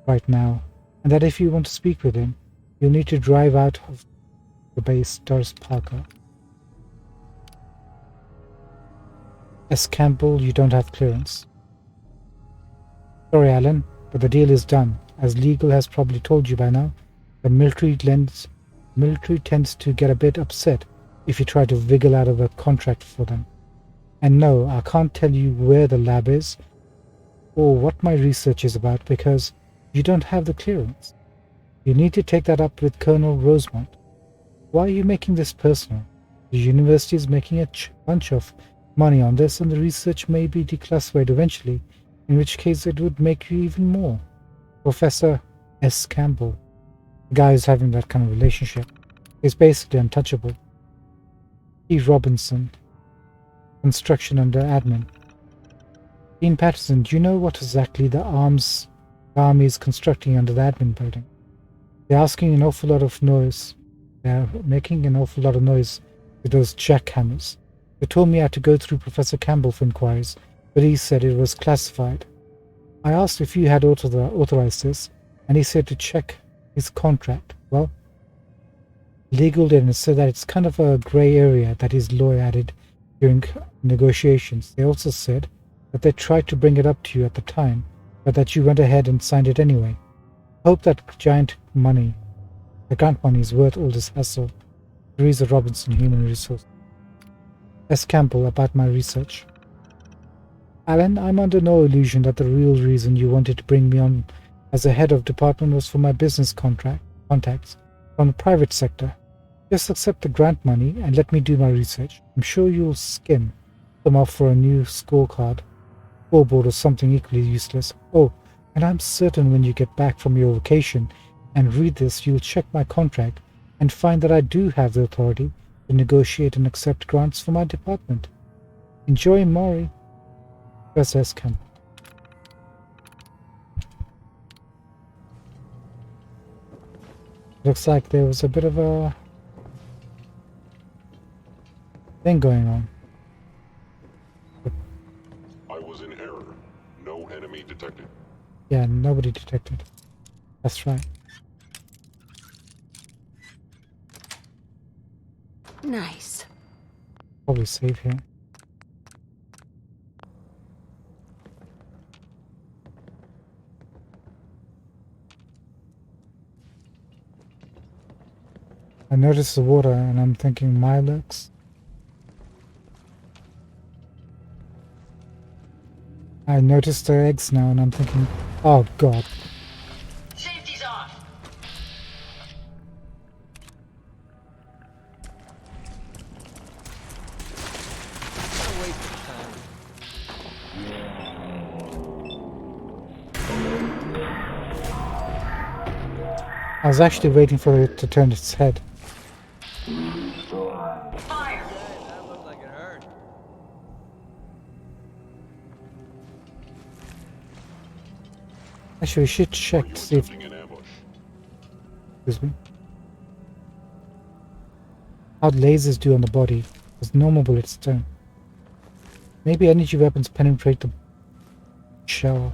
right now, and that if you want to speak with him, you'll need to drive out of the base. Doris Parker. S. Campbell, you don't have clearance. Sorry, Alan, but the deal is done. As legal has probably told you by now, the military tends to get a bit upset if you try to wiggle out of a contract for them. And no, I can't tell you where the lab is or what my research is about because you don't have the clearance. You need to take that up with Colonel Rosemont. Why are you making this personal? The university is making a bunch of money on this, and the research may be declassified eventually, in which case it would make you even more. Professor S. Campbell, the guy who's having that kind of relationship, is basically untouchable. E. Robinson, construction under admin. Dean Patterson, do you know what exactly the army is constructing under the admin building? They're asking an awful lot of noise. They're making an awful lot of noise with those jackhammers. They told me I had to go through Professor Campbell for inquiries, but he said it was classified. I asked if you had authorized this, and he said to check his contract. Well, legal didn't say that it's kind of a grey area that his lawyer added during negotiations. They also said that they tried to bring it up to you at the time, but that you went ahead and signed it anyway. I hope that grant money is worth all this hassle. Teresa Robinson, Human Resources. S. Campbell, about my research. Alan, I'm under no illusion that the real reason you wanted to bring me on as a head of department was for my business contacts from the private sector. Just accept the grant money and let me do my research. I'm sure you'll skim them off for a new scoreboard or something equally useless. Oh, and I'm certain when you get back from your vacation and read this, you'll check my contract and find that I do have the authority to negotiate and accept grants for my department. Enjoy, Maury. Professor S. Campbell. Looks like there was a bit of a thing going on. I was in error. No enemy detected. Yeah, nobody detected. That's right. Nice. Probably save here. I noticed the water and I'm thinking Milex. I noticed the eggs now and I'm thinking, oh god. Safety's off. Don't waste your time. I was actually waiting for it to turn its head. Fire. That looked like it hurt. Actually, we should check to see if... Attempting an ambush. Excuse me. How lasers do on the body, because normal bullets don't. Maybe energy weapons penetrate the shell.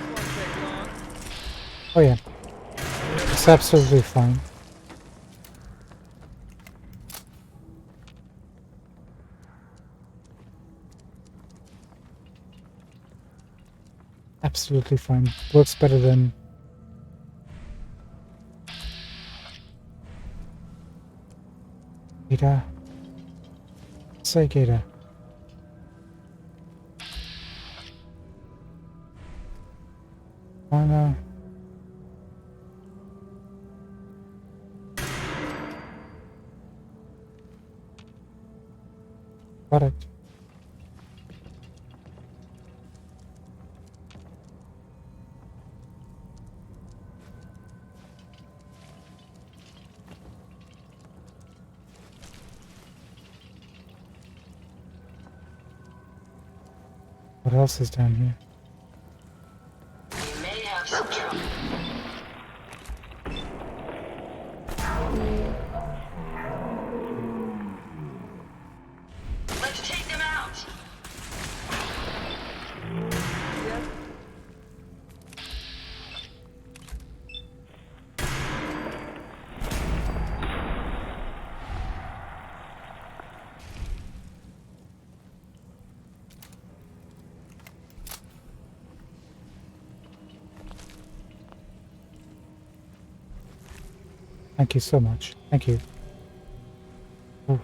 Won't take long. Oh yeah, it's absolutely fine. Absolutely fine. Works better than... Ada. Say Ada. Oh no. Got it. What else is down here? You may have some trouble. Let's take them out. Thank you so much. Thank you. Oof.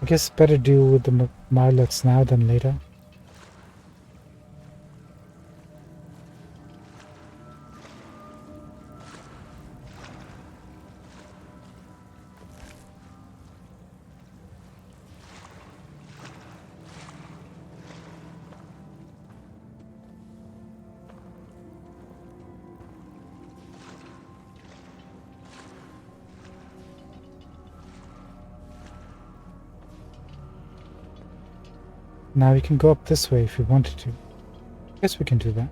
I guess better deal with the Mirelets now than later. Now we can go up this way if we wanted to. Guess we can do that.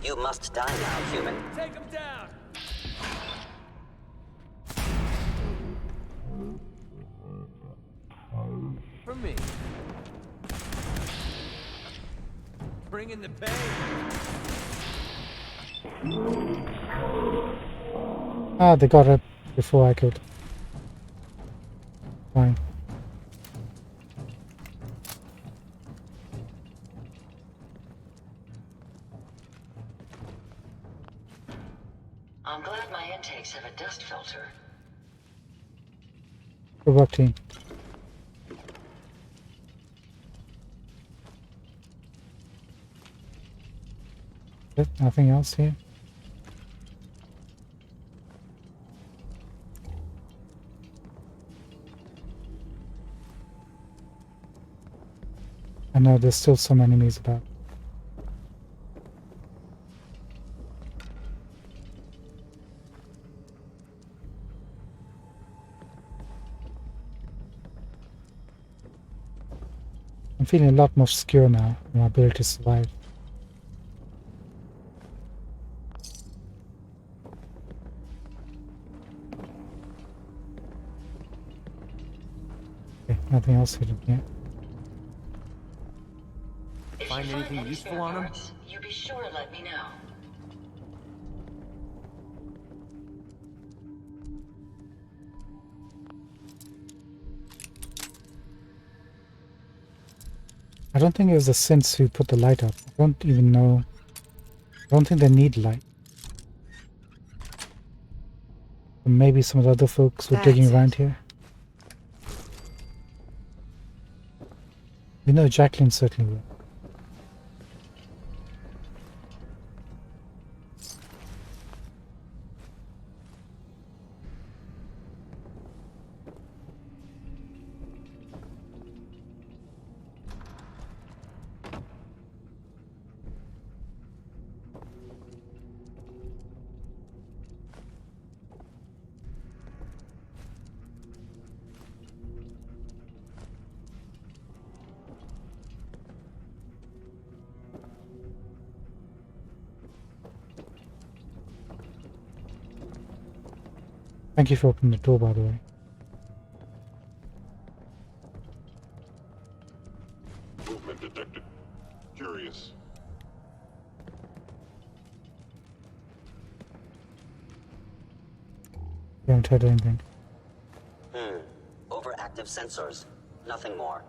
You must die now, human. Take him down. For me. Bring in the pain. Ah, they got it before I could. Fine. I'm glad my intakes have a dust filter. Good work, team. Good. Nothing else here? I know there's still some enemies about. I'm feeling a lot more secure now in my ability to survive. Okay, nothing else hidden here. If Find you anything any useful spare on 'em? parts, you be sure to let me know. I don't think it was the synths who put the light up. I don't even know. I don't think they need light. Or maybe some of the other folks were digging That's around here. We know Jacqueline certainly will. Thank you for opening the door, by the way. Movement detected. Curious. You haven't heard anything. Overactive sensors. Nothing more.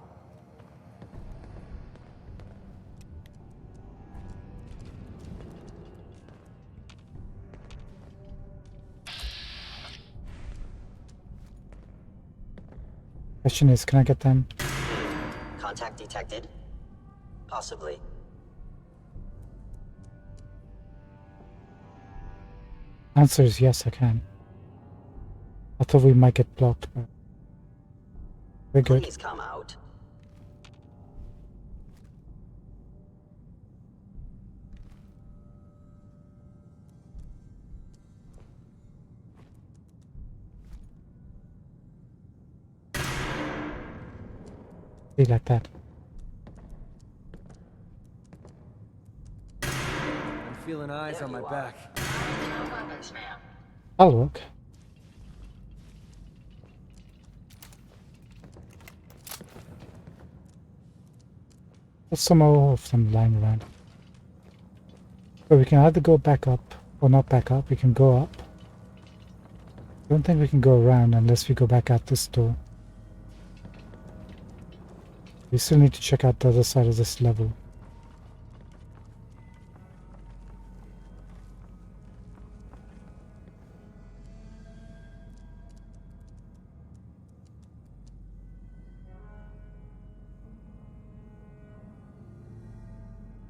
Question is, can I get them? Contact detected? Possibly. Answer is yes, I can. I thought we might get blocked, but we're good. Please come out. Be like that. I'm feeling eyes There on my you are. back. No weapons, ma'am. I'll work. There's some more of them lying around. So we can either go back up or not back up. We can go up. I don't think we can go around unless we go back out this door. We still need to check out the other side of this level.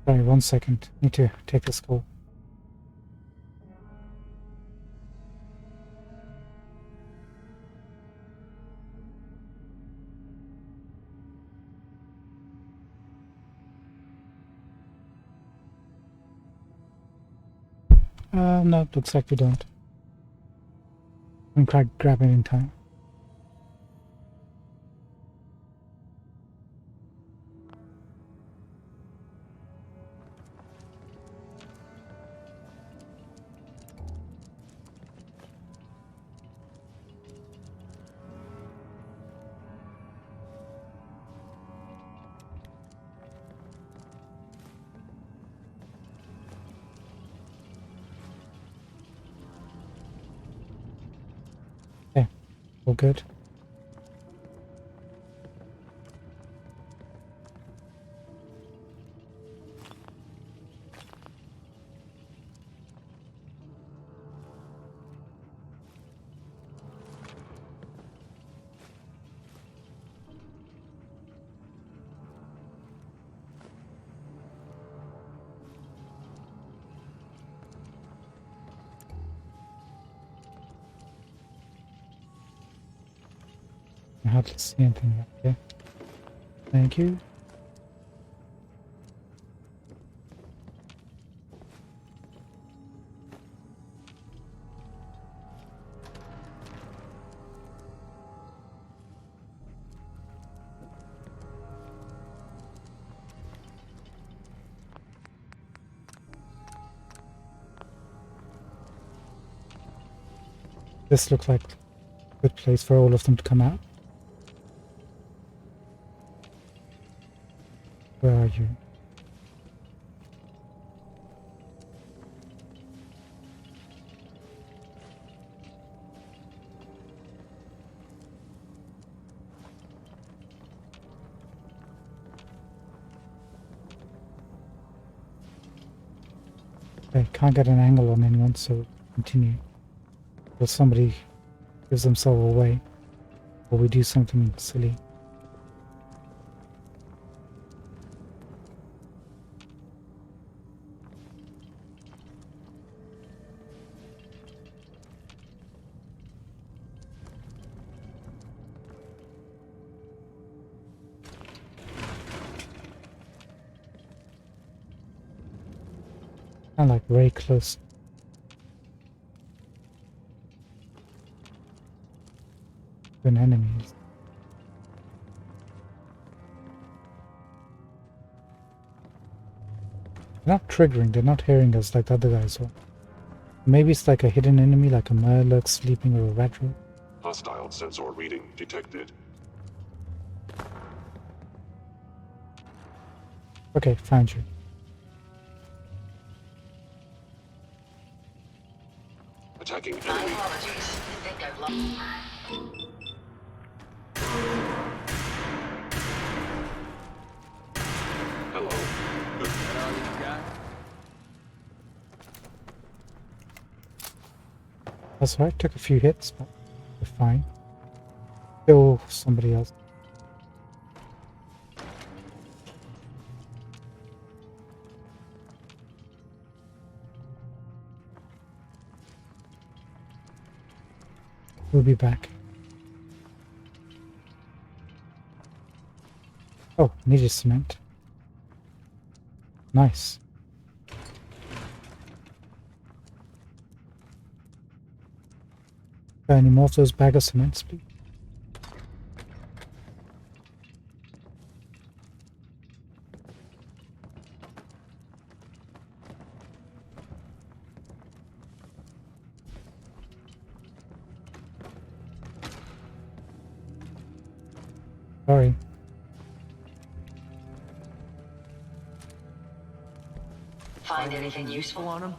Sorry, 1 second. Need to take this call. No, looks like we don't. I'm trying to grab it in time. Okay, all good. I hardly see anything up here. Thank you. This looks like a good place for all of them to come out. Where are you? I can't get an angle on anyone, so continue. Or somebody gives themselves away, or we do something silly. Kind of like very close. To an enemy. They're not triggering, they're not hearing us like the other guys are. Maybe it's like a hidden enemy, like a Murloc sleeping or a Radroid. Hostile sensor reading detected. Okay, found you. Attacking My enemy. apologies. I think I've lost. Hello. That's right, took a few hits, but we're fine. Kill somebody else. We'll be back. Oh, needed cement. Nice. Any more of those bag of cements, please? Sorry. Find anything useful on him?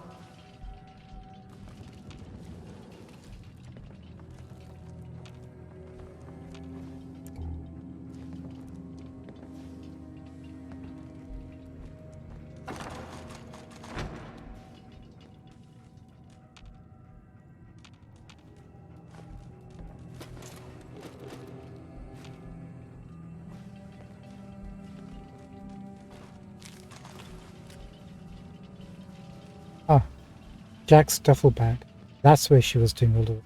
Ah, Jack's duffel bag. That's where she was doing all the work.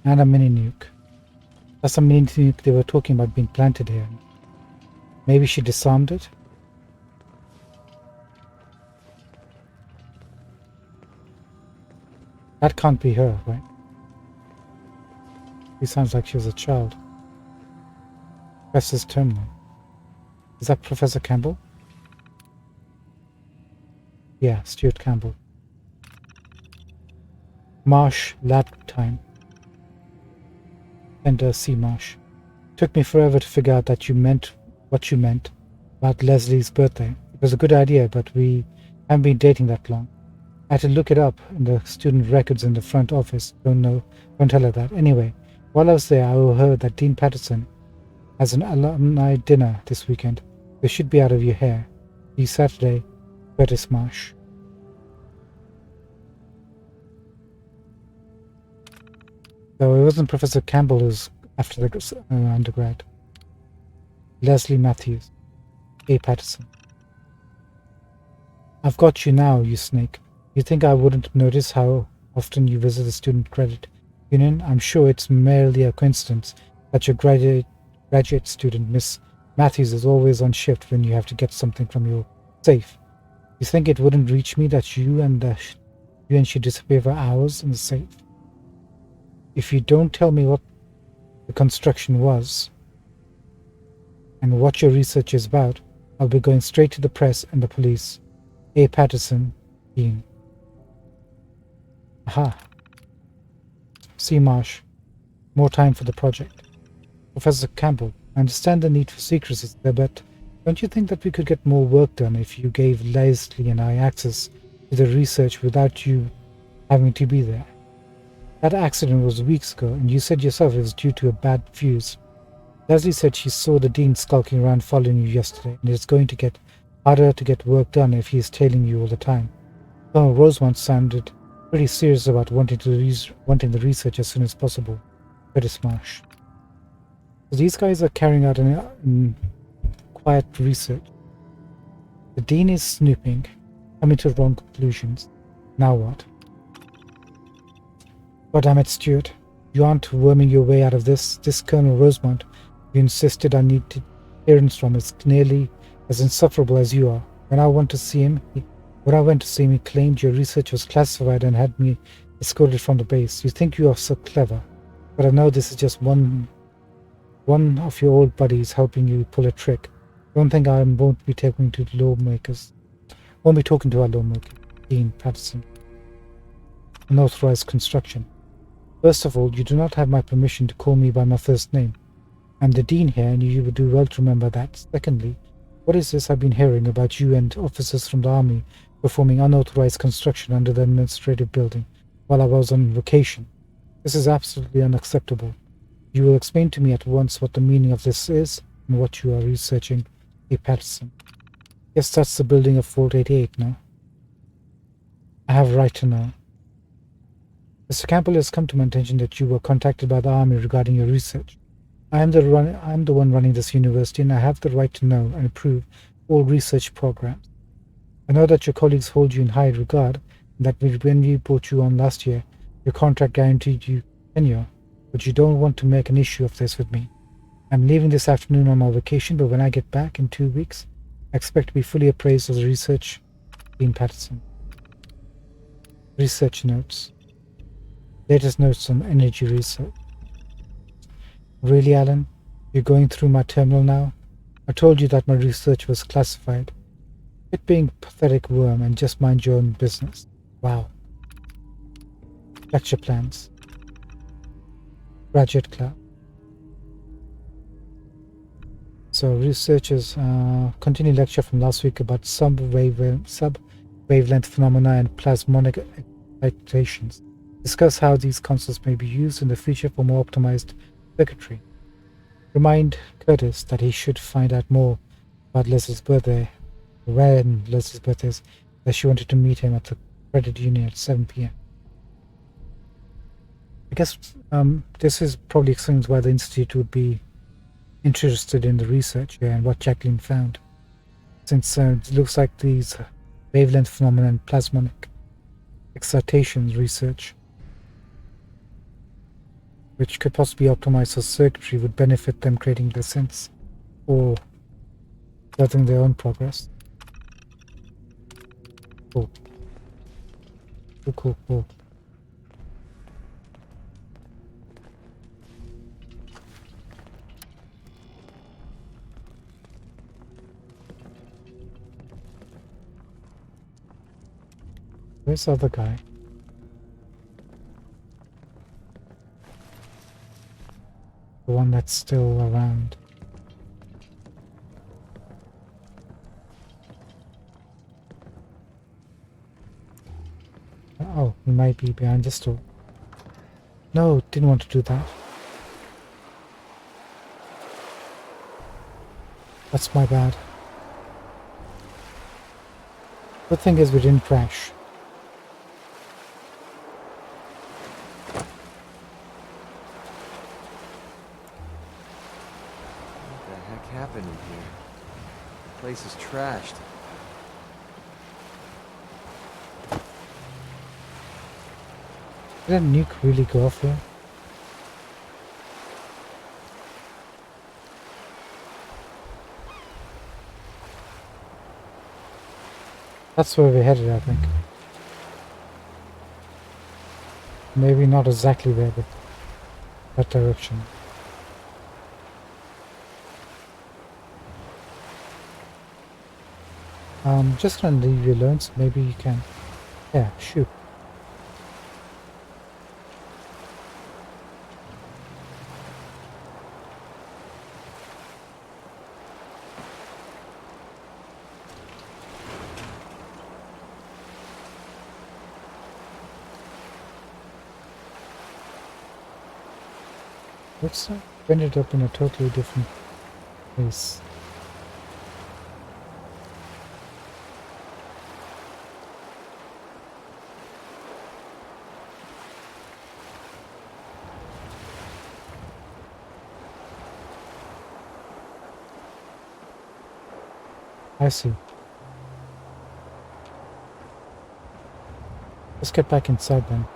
And a mini nuke. That's a mini nuke they were talking about being planted here. Maybe she disarmed it? That can't be her, right? She sounds like she was a child. Professor's terminal. Is that Professor Campbell? Yeah, Stuart Campbell. Marsh, lab time. Enter C. Marsh. Took me forever to figure out that you meant what you meant about Leslie's birthday. It was a good idea, but we haven't been dating that long. I had to look it up in the student records in the front office. Don't tell her that. Anyway, while I was there, I overheard that Dean Patterson has an alumni dinner this weekend. They should be out of your hair. See Saturday, Curtis Marsh. So it wasn't Professor Campbell who's after the undergrad. Leslie Matthews. A. Patterson. I've got you now, you snake. You think I wouldn't notice how often you visit the student credit union? I'm sure it's merely a coincidence that your graduate student, Miss Matthews, is always on shift when you have to get something from your safe. You think it wouldn't reach me that you and she disappear for hours in the safe? If you don't tell me what the construction was and what your research is about, I'll be going straight to the press and the police. A. Patterson, Dean. Aha. See, Marsh. More time for the project. Professor Campbell, I understand the need for secrecy there, but don't you think that we could get more work done if you gave Leslie and I access to the research without you having to be there? That accident was weeks ago, and you said yourself it was due to a bad fuse. Leslie said she saw the Dean skulking around following you yesterday, and it's going to get harder to get work done if he is tailing you all the time. Colonel Rosemont sounded pretty serious about wanting the research as soon as possible. Curtis Marsh. So these guys are carrying out an quiet research. The Dean is snooping, coming to wrong conclusions. Now what? God damn it, Stuart. You aren't worming your way out of this. This Colonel Rosemont, you insisted I needed clearance from, is nearly as insufferable as you are. When I went to see him, he claimed your research was classified and had me escorted from the base. You think you are so clever, but I know this is just one of your old buddies helping you pull a trick. Don't think I won't be talking to lawmakers. Won't be talking to our lawmaker, Dean Patterson. Unauthorized construction. First of all, you do not have my permission to call me by my first name. I'm the Dean here, and you would do well to remember that. Secondly, what is this I've been hearing about you and officers from the Army performing unauthorized construction under the administrative building while I was on vacation? This is absolutely unacceptable. You will explain to me at once what the meaning of this is and what you are researching, A. Patterson. Yes, that's the building of Vault 88, no? I have a right to know. Mr. Campbell, has come to my attention that you were contacted by the Army regarding your research. I am the one running this university, and I have the right to know and approve all research programs. I know that your colleagues hold you in high regard, and that when we brought you on last year, your contract guaranteed you tenure, but you don't want to make an issue of this with me. I'm leaving this afternoon on my vacation, but when I get back in 2 weeks, I expect to be fully appraised of the research. Dean Patterson. Research notes. Latest notes on energy research. Really, Alan? You're going through my terminal now? I told you that my research was classified. Quit being a pathetic worm and just mind your own business. Wow. Lecture plans. Graduate club. So researchers continue lecture from last week about sub-wavelength phenomena and plasmonic excitations. Discuss how these concepts may be used in the future for more optimized circuitry. Remind Curtis that he should find out more about Leslie's birthday, when Leslie's birthday is, that she wanted to meet him at the credit union at 7 p.m. I guess this is probably explains why the Institute would be interested in the research here and what Jacqueline found, since it looks like these wavelength phenomena and plasmonic excitations research, which could possibly optimize the circuitry, would benefit them creating their sense or furthering their own progress. Cool. Cool. Where's the other guy? The one that's still around. Oh, he might be behind this door. No, didn't want to do that. That's my bad. Good thing is we didn't crash. Happened in here. The place is trashed. Did that nuke really go off here? That's where we're headed, I think. Maybe not exactly there, but that direction. I'm just gonna leave you alone, so maybe you can... Yeah, shoot. Looks like we ended up in a totally different place. I see. Let's get back inside then.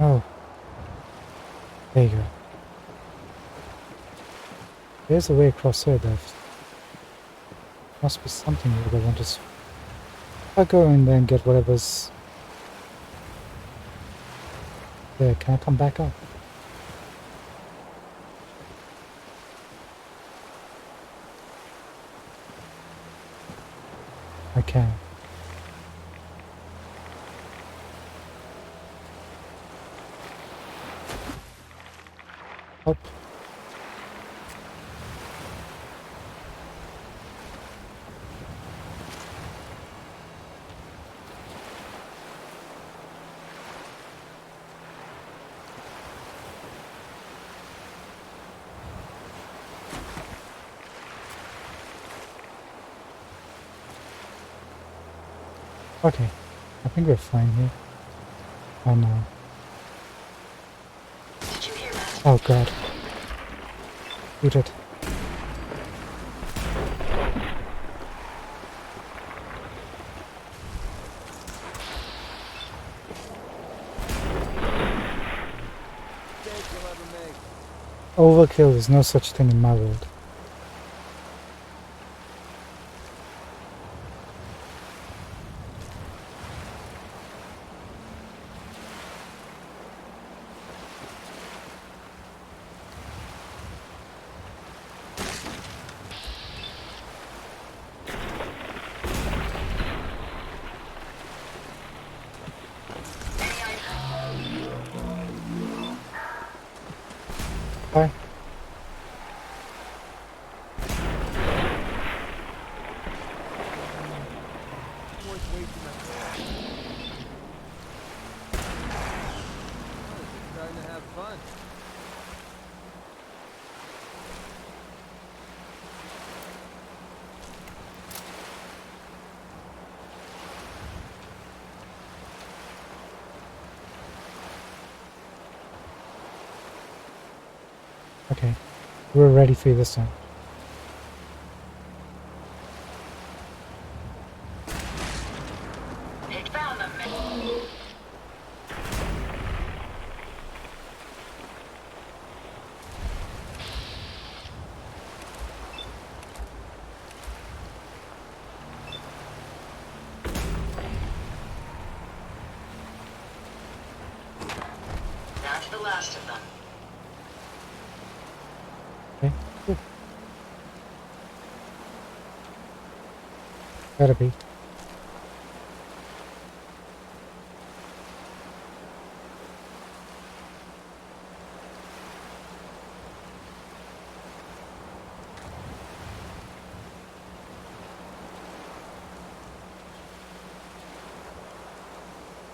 Oh. There you go. There's a way across here, though. Must be something here that I want to see. I'll go in there and get whatever's there. Can I come back up? I can. Up. Okay, I think we're fine here. Oh no. Did you hear that? Oh god. Eat it. Overkill is no such thing in my world. Bye. Starting to have fun. Okay, we're ready for you this time. It found them. Now to the last of them. Okay, good. Gotta be.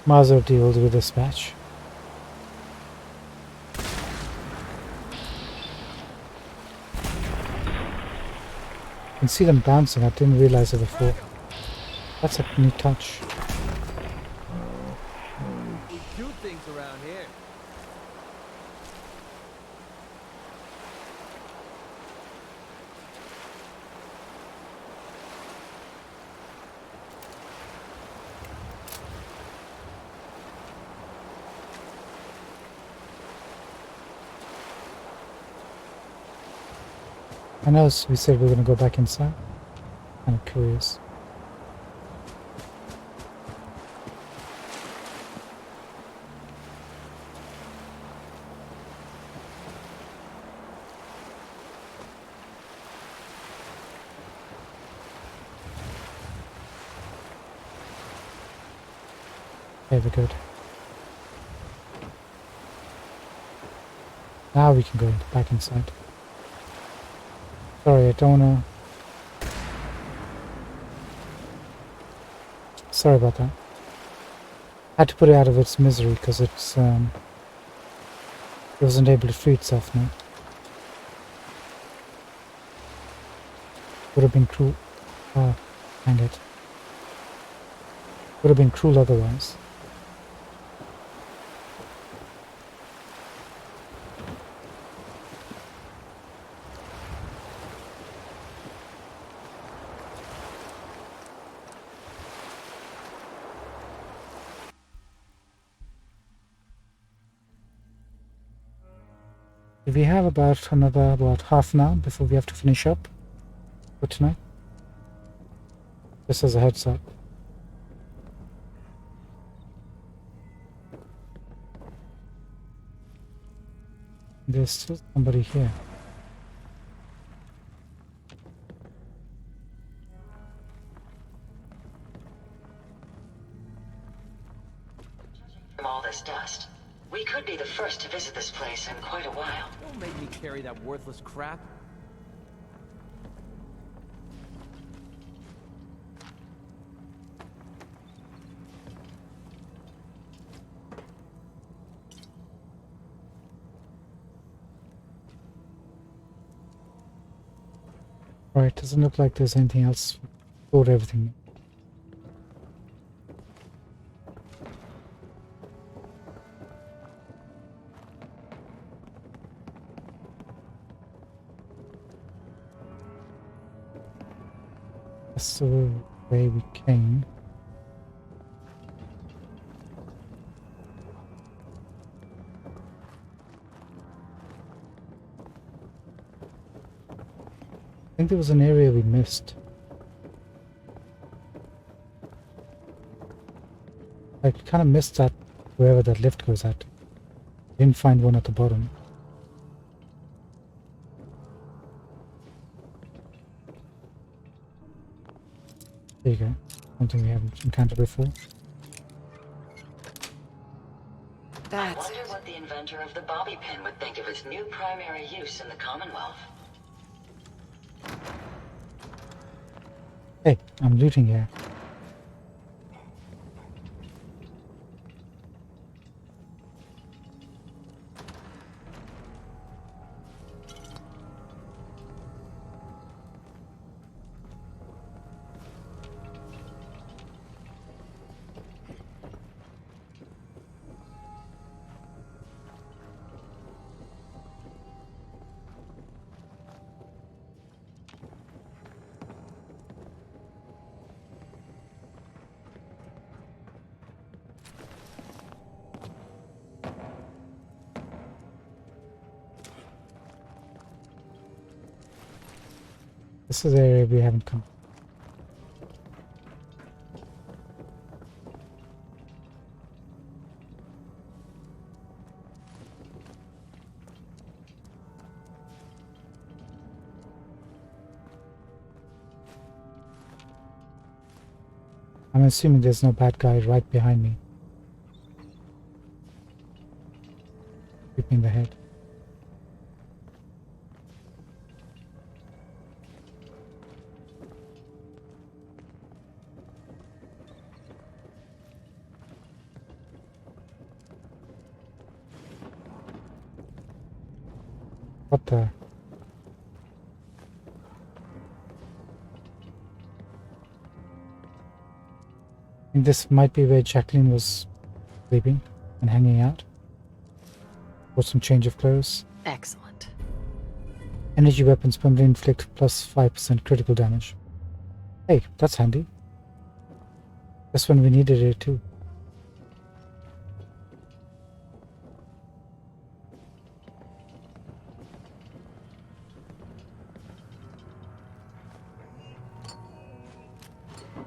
Mazo deals with this match. I can see them bouncing. I didn't realize it before. That's a neat touch. We do things around here. I know we said we're going to go back inside. I'm curious. Okay, we're good. Now we can go back inside. Sorry, I don't wanna... Sorry about that. Had to put it out of its misery because it wasn't able to free itself now. Would have been cruel. Oh, hang it. Would have been cruel otherwise. We have about half an hour before we have to finish up for tonight. Just as a heads up. There's still somebody here. From all this dust, we could be the first to visit this place in quite a while. Don't make me carry that worthless crap. Right, doesn't look like there's anything else. Stored everything. That's the way we came. I think there was an area we missed. I kind of missed that, wherever that lift goes at. Didn't find one at the bottom. There you go. Something we haven't encountered before. I wonder what the inventor of the bobby pin would think of its new primary use in the Commonwealth. Hey, I'm looting here. This is the area we haven't come. I'm assuming there's no bad guy right behind me. Keeping the head. What the? I think this might be where Jacqueline was sleeping and hanging out. For some change of clothes. Excellent. Energy weapons permanently inflict plus 5% critical damage. Hey, that's handy. That's when we needed it too.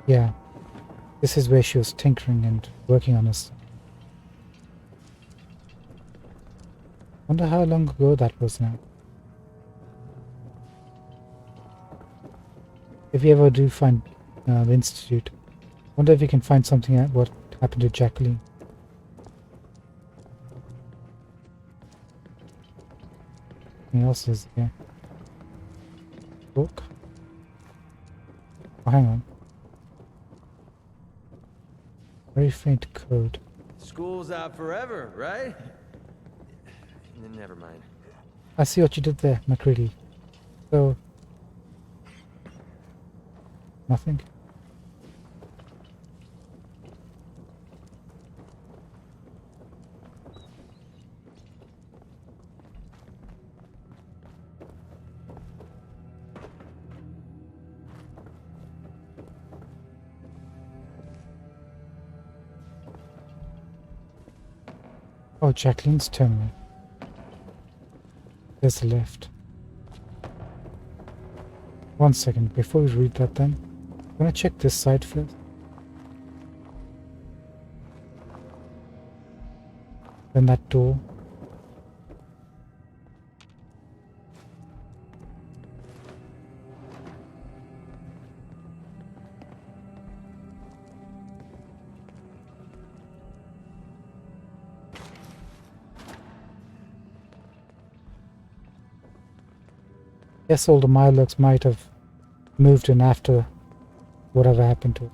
Yeah, this is where she was tinkering and working on us. Wonder how long ago that was now. If we ever do find the Institute, wonder if we can find something out what happened to Jacqueline. Anything else is there? Book? Oh, hang on. Very faint code. School's out forever, right? Never mind. I see what you did there, MacReady. So... nothing? Oh, Jacqueline's terminal. There's the left. 1 second, before we read that then, I'm gonna check this side first. Then that door. Guess all the Mirelurks might have moved in after whatever happened to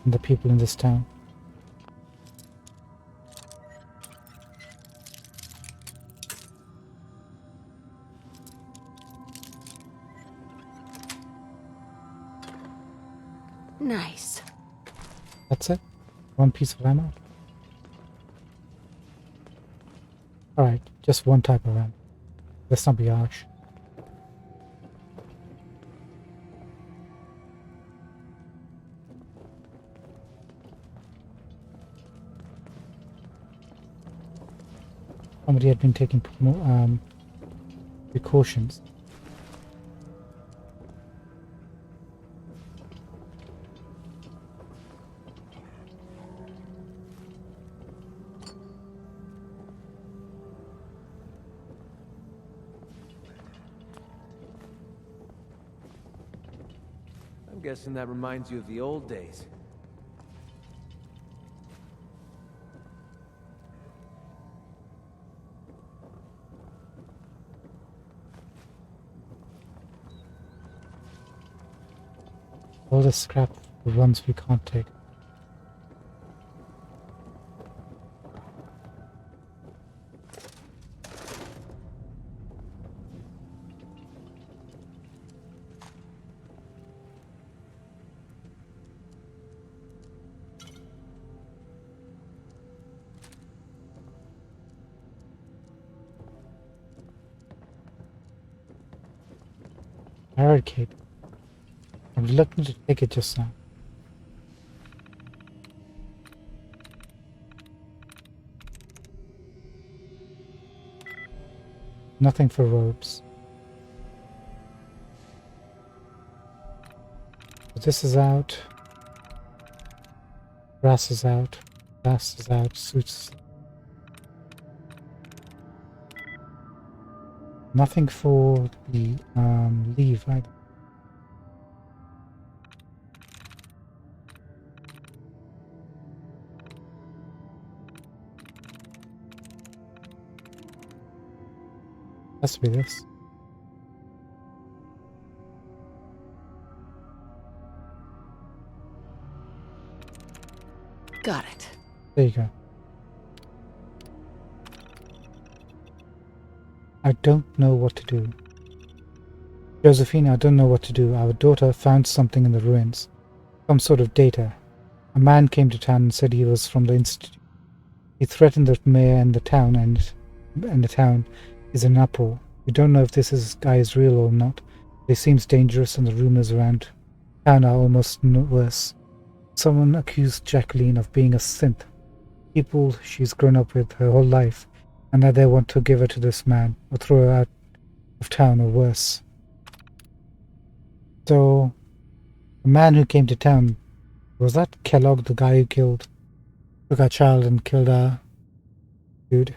the people in this town. Nice. That's it? One piece of ammo? Alright, just one type of ammo. Let's not be harsh. Somebody had been taking precautions. I'm guessing that reminds you of the old days. All the scrap, the ones we can't take. Barricade. I'm reluctant to take it just now. Nothing for robes. This is out. Brass is out. Brass is out. Suits. Nothing for the leave either. Has to be this. Got it. There you go. I don't know what to do. Josephine, I don't know what to do. Our daughter found something in the ruins. Some sort of data. A man came to town and said he was from the Institute. He threatened the mayor and the town, and the town is in uproar. We don't know if this guy is real or not. He seems dangerous, and the rumors around town are almost worse. Someone accused Jacqueline of being a synth. People she's grown up with her whole life, and now they want to give her to this man, or throw her out of town, or worse. So, the man who came to town, was that Kellogg, the guy who took our child and killed our dude?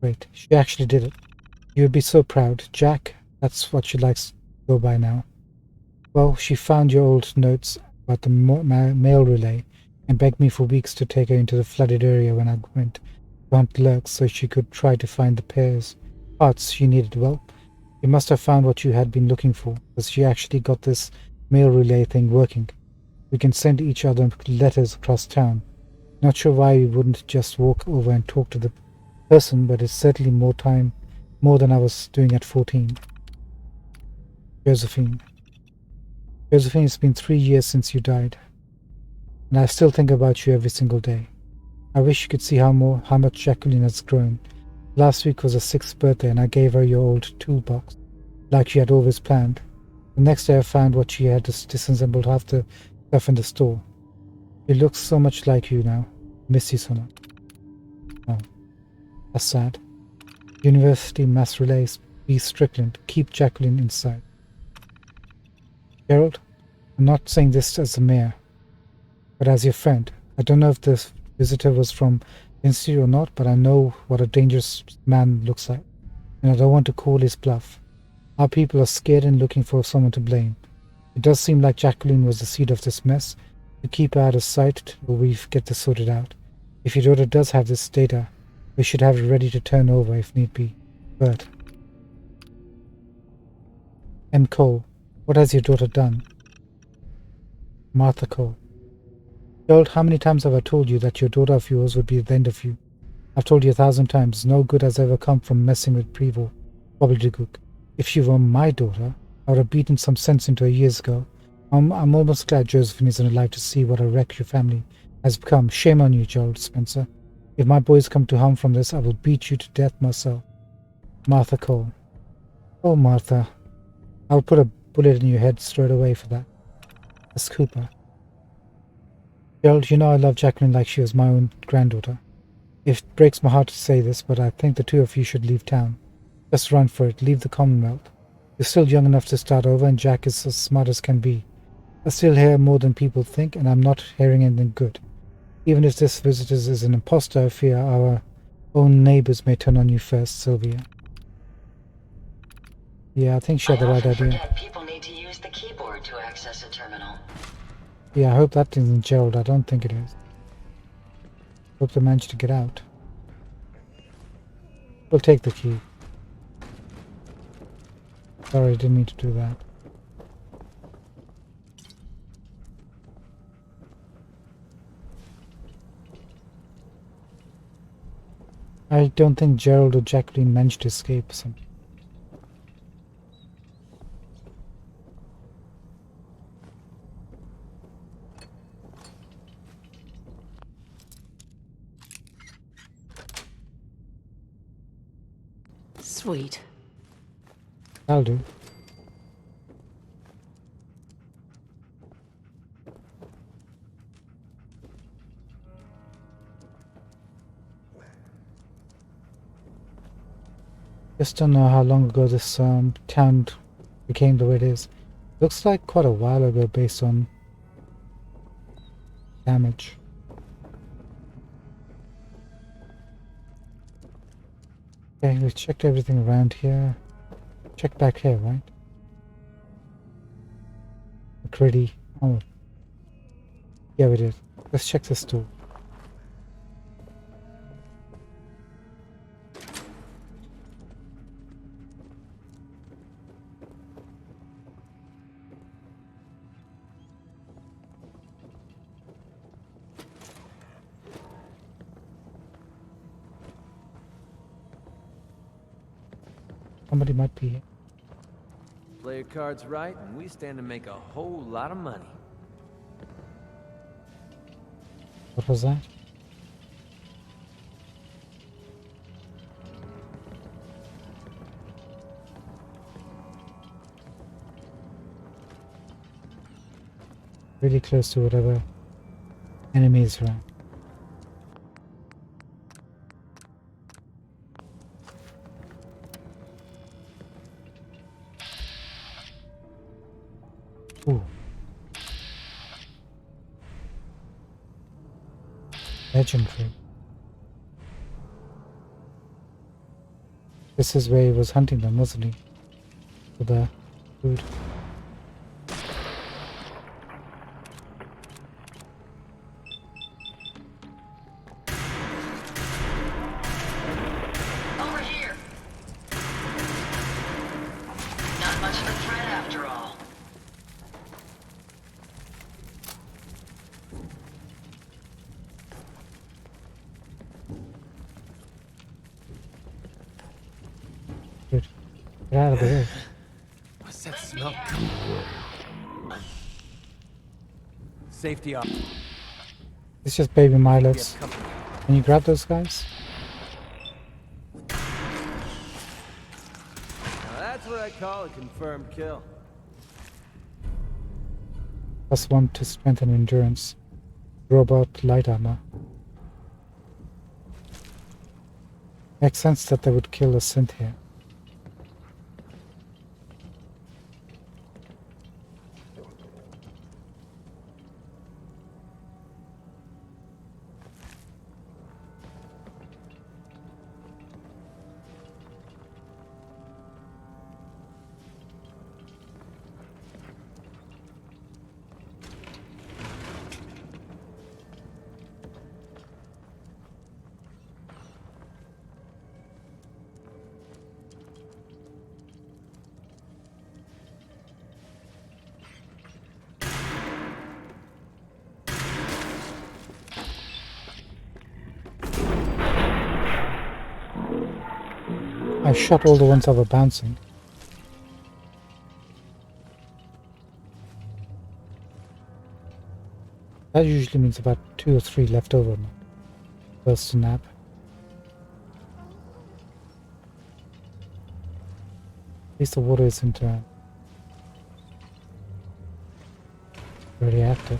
Wait, she actually did it. You would be so proud. Jack, that's what she likes to go by now. Well, she found your old notes about the mail relay and begged me for weeks to take her into the flooded area when I went to hunt lurks so she could try to find the parts she needed. Well, You must have found what you had been looking for, because she actually got this mail relay thing working. We can send each other letters across town. Not sure why we wouldn't just walk over and talk to the person, but it's certainly more than I was doing at 14. Josephine. Josephine, it's been 3 years since you died, and I still think about you every single day. I wish you could see how much Jacqueline has grown. Last week was her 6th birthday, and I gave her your old toolbox, like she had always planned. The next day I found what she had disassembled half the stuff in the store. She looks so much like you now. Miss you so much. Oh, that's sad. University Mass Relays, B. Strickland. Keep Jacqueline inside. Gerald, I'm not saying this as the mayor, but as your friend. I don't know if this visitor was from Institute or not, but I know what a dangerous man looks like, and I don't want to call his bluff. Our people are scared and looking for someone to blame. It does seem like Jacqueline was the seed of this mess. To keep her out of sight till we get this sorted out. If your daughter does have this data, we should have it ready to turn over if need be. Bert. M. Cole, what has your daughter done? Martha Cole. Gerald, how many times have I told you that your daughter of yours would be the end of you? I've told you 1,000 times. No good has ever come from messing with Prevo. Gobbledygook. If she were my daughter, I would have beaten some sense into her years ago. I'm almost glad Josephine isn't alive to see what a wreck your family has become. Shame on you, Gerald Spencer. If my boys come to harm from this, I will beat you to death myself. Martha Cole. Oh, Martha. I'll put a bullet in your head straight away for that. That's Cooper. Gerald, you know I love Jacqueline like she was my own granddaughter. It breaks my heart to say this, but I think the two of you should leave town. Just run for it. Leave the Commonwealth. You're still young enough to start over, and Jack is as smart as can be. I still hear more than people think, and I'm not hearing anything good. Even if this visitor is an imposter, I fear our own neighbors may turn on you first, Sylvia. Yeah, I think she had the right idea. Forget people need to use the keyboard to access a terminal. Yeah, I hope that isn't Gerald. I don't think it is. Hope they managed to get out. We'll take the key. Sorry, I didn't mean to do that. I don't think Gerald or Jacqueline managed to escape something. Sweet. I'll do. Just don't know how long ago this town became the way it is. Looks like quite a while ago based on damage. Okay, we checked everything around here. Check back here, right? McCready. Oh. Yeah, we did. Let's check this door. Somebody might be here. Play your cards right, and we stand to make a whole lot of money. What was that? Really close to whatever enemies around. Ooh. Legendary. This is where he was hunting them, wasn't he? For the food. Over here. Not much of a threat after all. Good. Get out of the way. What's that smell? Safety up. It's just baby Milots. Can you grab those guys? Now that's what I call a confirmed kill. +1 to strength and endurance. Robot light armor. Makes sense that they would kill a synth here. I shot all the ones that were bouncing. That usually means about 2 or 3 left over. First to nap. At least the water isn't very active.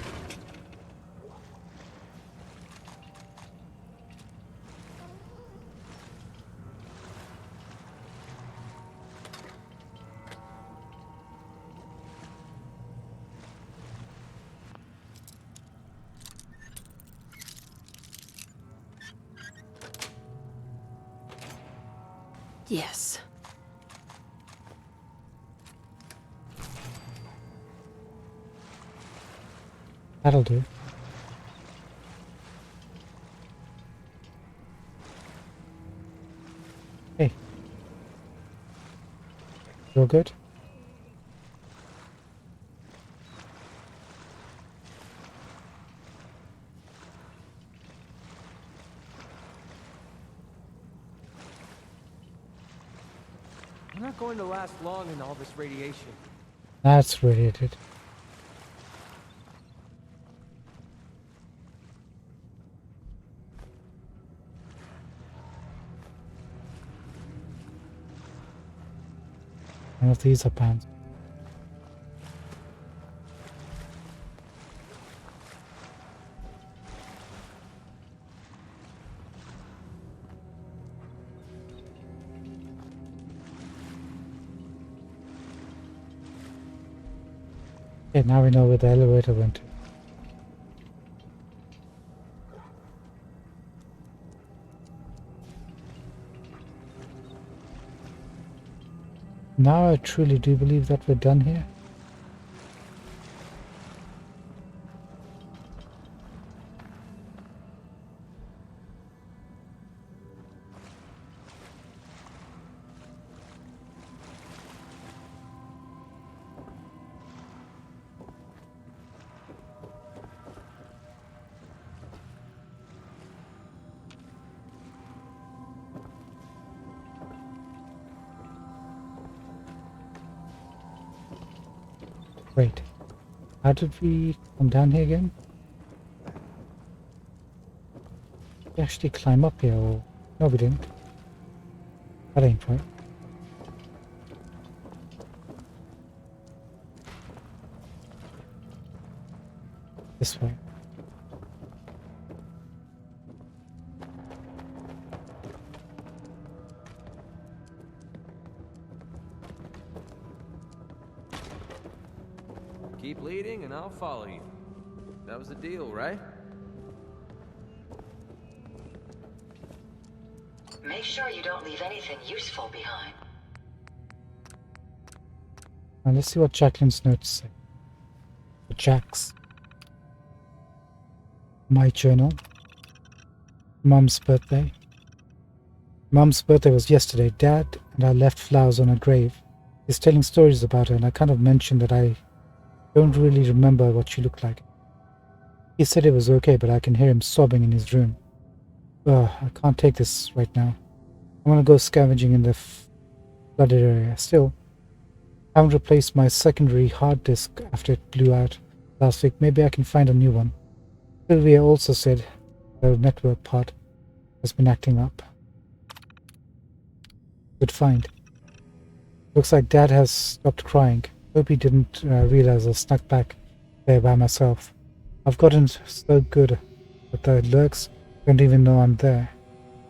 Yes. That'll do. Hey. Feel good? I'm not going to last long in all this radiation. That's radiated. None of these are pans. Okay, now we know where the elevator went to. Now I truly do believe that we're done here. Wait, how did we come down here again? Did we actually climb up here or... No, we didn't. That ain't right. This way. Keep leading and I'll follow you. That was the deal, right? Make sure you don't leave anything useful behind. Now let's see what Jacqueline's notes say. Jack's. My journal. Mum's birthday. Mum's birthday was yesterday. Dad and I left flowers on her grave. He's telling stories about her, and I kind of mentioned that I don't really remember what she looked like. He said it was okay, but I can hear him sobbing in his room. Ugh, I can't take this right now. I'm gonna go scavenging in the flooded area. Still, I haven't replaced my secondary hard disk after it blew out last week. Maybe I can find a new one. Sylvia also said the network part has been acting up. Good find. Looks like Dad has stopped crying. Hope he didn't realize I snuck back there by myself. I've gotten so good that the lurks don't even know I'm there.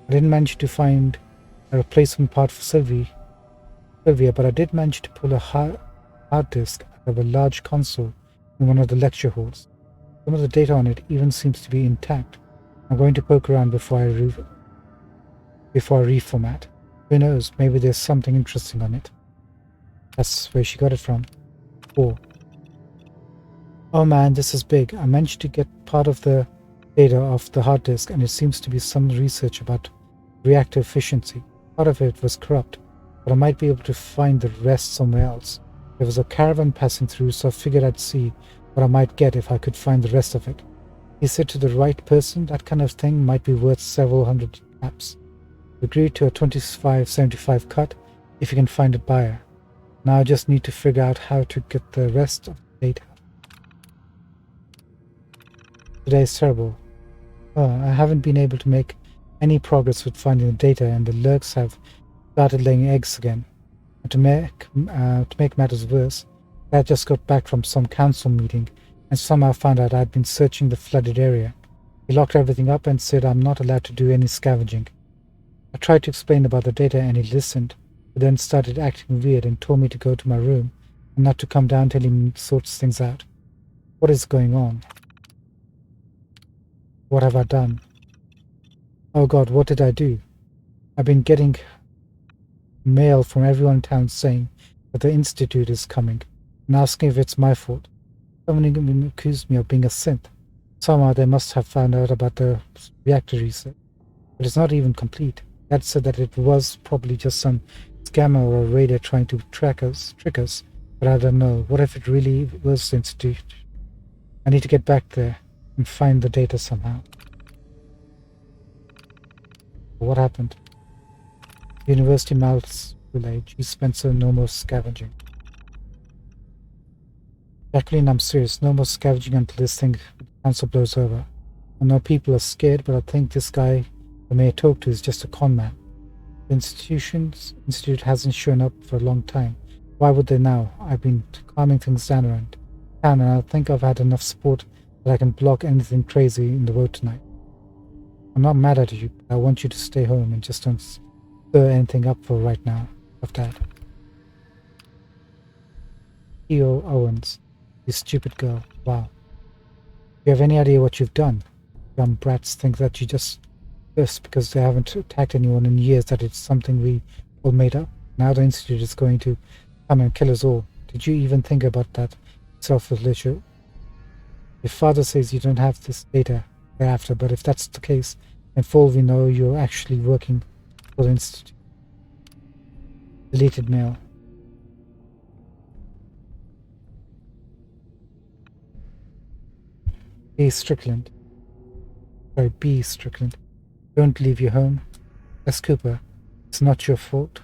I didn't manage to find a replacement part for Sylvia, but I did manage to pull a hard disk out of a large console in one of the lecture halls. Some of the data on it even seems to be intact. I'm going to poke around before I reformat. Who knows, maybe there's something interesting on it. That's where she got it from. 4. Oh man, this is big. I managed to get part of the data off the hard disk, and it seems to be some research about reactor efficiency. Part of it was corrupt, but I might be able to find the rest somewhere else. There was a caravan passing through, so I figured I'd see what I might get if I could find the rest of it. He said to the right person, that kind of thing might be worth several hundred caps. We agreed to a 25.75 cut if you can find a buyer. Now I just need to figure out how to get the rest of the data. Today is terrible. I haven't been able to make any progress with finding the data, and the lurks have started laying eggs again. And to make matters worse, Dad just got back from some council meeting and somehow found out I'd been searching the flooded area. He locked everything up and said I'm not allowed to do any scavenging. I tried to explain about the data and he listened, but then started acting weird and told me to go to my room and not to come down till he sorts things out. What is going on? What have I done? Oh God, what did I do? I've been getting mail from everyone in town saying that the Institute is coming and asking if it's my fault. Someone even accused me of being a synth. Somehow they must have found out about the reactor research. But it's not even complete. Dad said that it was probably just some scammer or a raider trying to trick us, but I don't know. What if it really was the Institute? I need to get back there and find the data somehow. What happened? University mouths village. G. Spencer, no more scavenging. Jacqueline, I'm serious. No more scavenging until this thing with the council blows over. I know people are scared, but I think this guy the mayor talked to is just a con man. The institute hasn't shown up for a long time. Why would they now? I've been calming things down around town, and I think I've had enough support that I can block anything crazy in the vote tonight. I'm not mad at you, but I want you to stay home and just don't stir anything up for right now. Of Dad. E.O. Owens. You stupid girl. Wow. Do you have any idea what you've done? Dumb brats think that you just because they haven't attacked anyone in years that it's something we all made up. Now the Institute is going to come and kill us all. Did you even think about that self-religion? Your father says you don't have this data thereafter, but if that's the case, then for all we know, you're actually working for the Institute. Deleted mail. B. Strickland. Sorry, B. Strickland. Don't leave your home. S. Cooper. It's not your fault.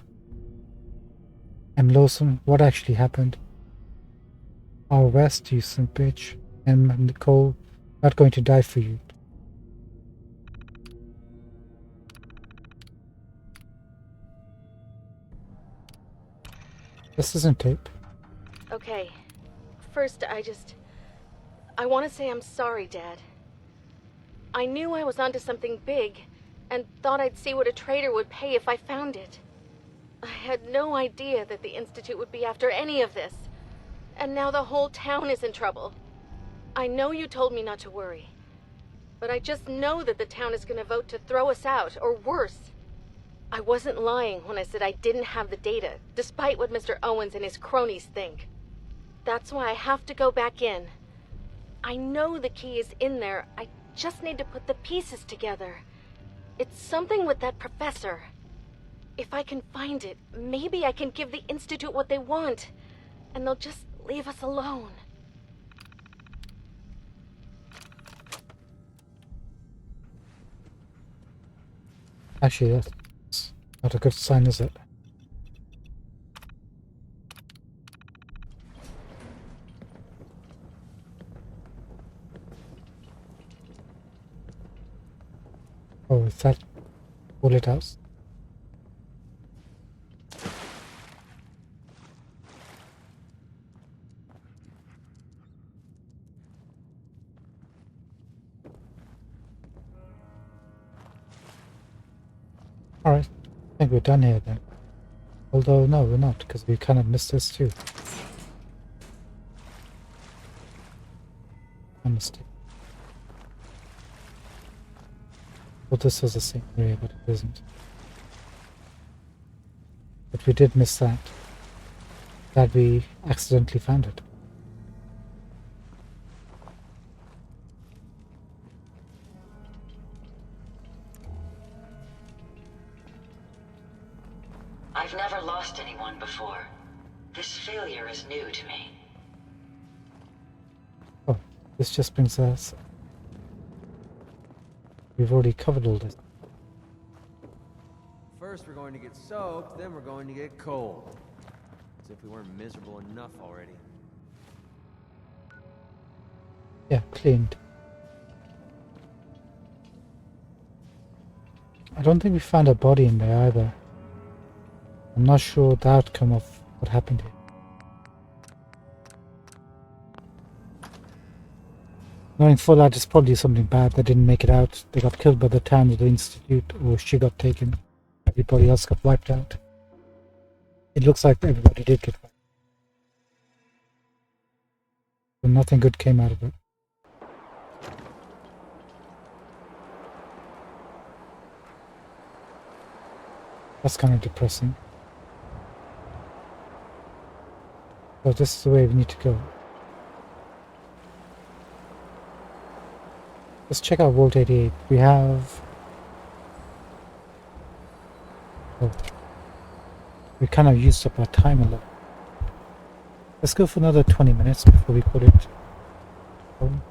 M. Lawson. What actually happened? R. West, you son bitch. M. Nicole. Not going to die for you. This isn't tape. Okay. First, I want to say I'm sorry, Dad. I knew I was onto something big, and thought I'd see what a trader would pay if I found it. I had no idea that the Institute would be after any of this. And now the whole town is in trouble. I know you told me not to worry, but I just know that the town is going to vote to throw us out, or worse. I wasn't lying when I said I didn't have the data, despite what Mr. Owens and his cronies think. That's why I have to go back in. I know the key is in there, I just need to put the pieces together. It's something with that professor. If I can find it, maybe I can give the Institute what they want, and they'll just leave us alone. Actually, that's not a good sign, is it? Oh, is that bullet house? Alright, I think we're done here then. Although, no, we're not, because we kind of missed this too. I missed it. Well, this was the same area, but it isn't. But we did miss that. Glad we accidentally found it. I've never lost anyone before. This failure is new to me. Oh, this just brings us... We've already covered all this. First we're going to get soaked, then we're going to get cold. As if we weren't miserable enough already. Yeah, cleaned. I don't think we found a body in there either. I'm not sure the outcome of what happened here. Knowing full out it's probably something bad. They didn't make it out. They got killed by the town of the Institute, or she got taken. Everybody else got wiped out. It looks like everybody did get wiped. But nothing good came out of it. That's kind of depressing. So this is the way we need to go. Let's check out Vault 88. We have... Oh. We kind of used up our time a lot. Let's go for another 20 minutes before we put it home.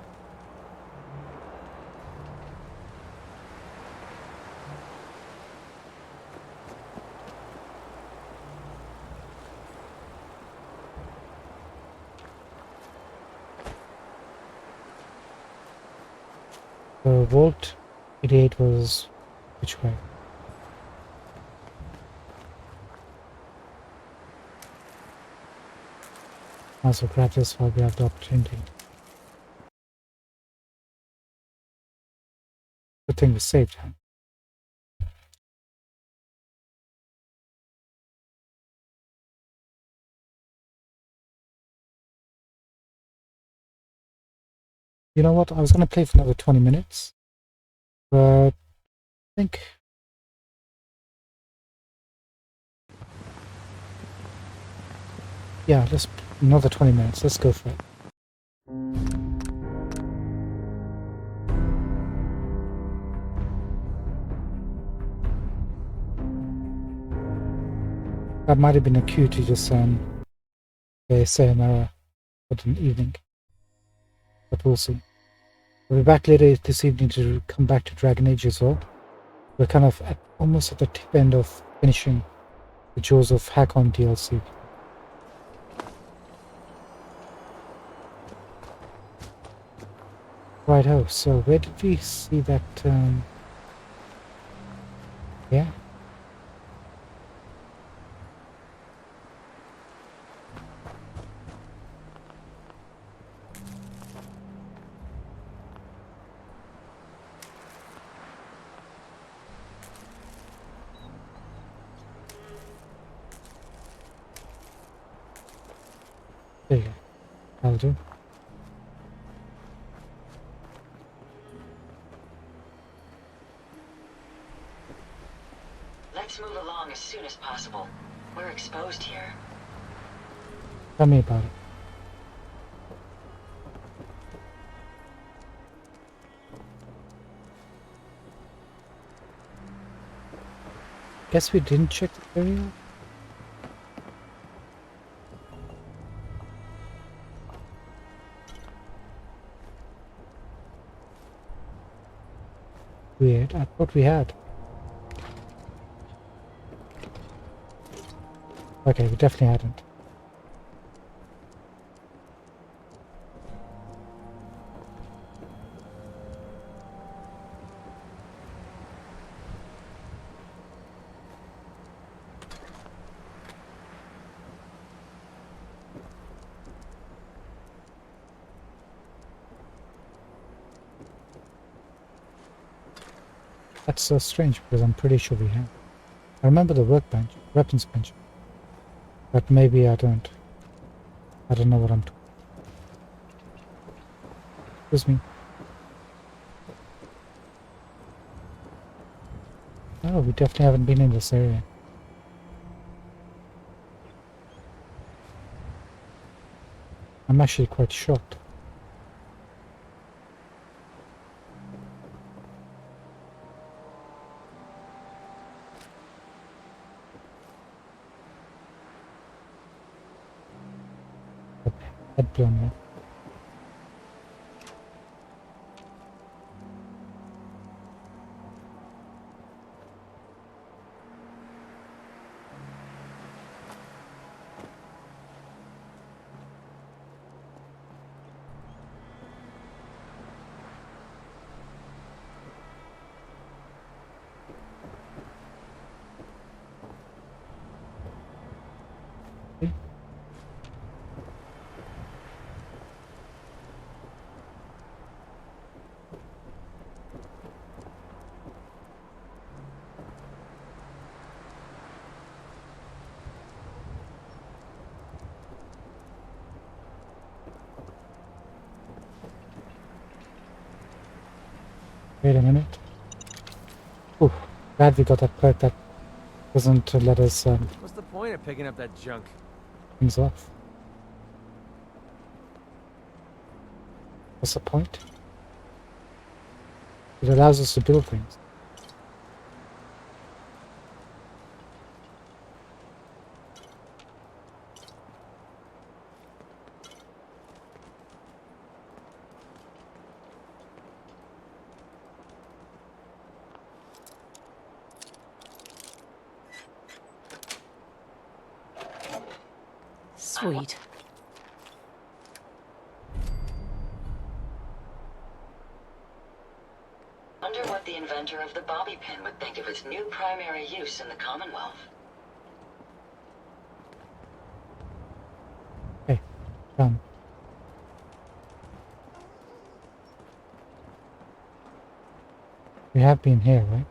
So Vault 88 was which way? Might as well grab this while we have the opportunity. Good thing we saved time. You know what? I was going to play for another 20 minutes, but I think yeah, let's another 20 minutes. Let's go for it. That might have been a cue to just say sayonara for the evening. But we'll see. We'll be back later this evening to come back to Dragon Age as well. We're kind of almost at the tip end of finishing the Jaws of Hakon DLC. Righto, so where did we see that, yeah? There you go. That'll do. Let's move along as soon as possible. We're exposed here. Tell me about it. Guess we didn't check the area. Weird. I thought we had. Okay, we definitely hadn't. That's so strange because I'm pretty sure we have. I remember the workbench, weapons bench, but maybe I don't. I don't know what I'm talking. Excuse me. Oh, we definitely haven't been in this area. I'm actually quite shocked. Head blown off. Wait a minute. Ooh, glad we got that perk that doesn't let us What's the point of picking up that junk? things off. What's the point? It allows us to build things. Sweet. Wonder what the inventor of the bobby pin would think of its new primary use in the Commonwealth. Okay, done. We have been here, right?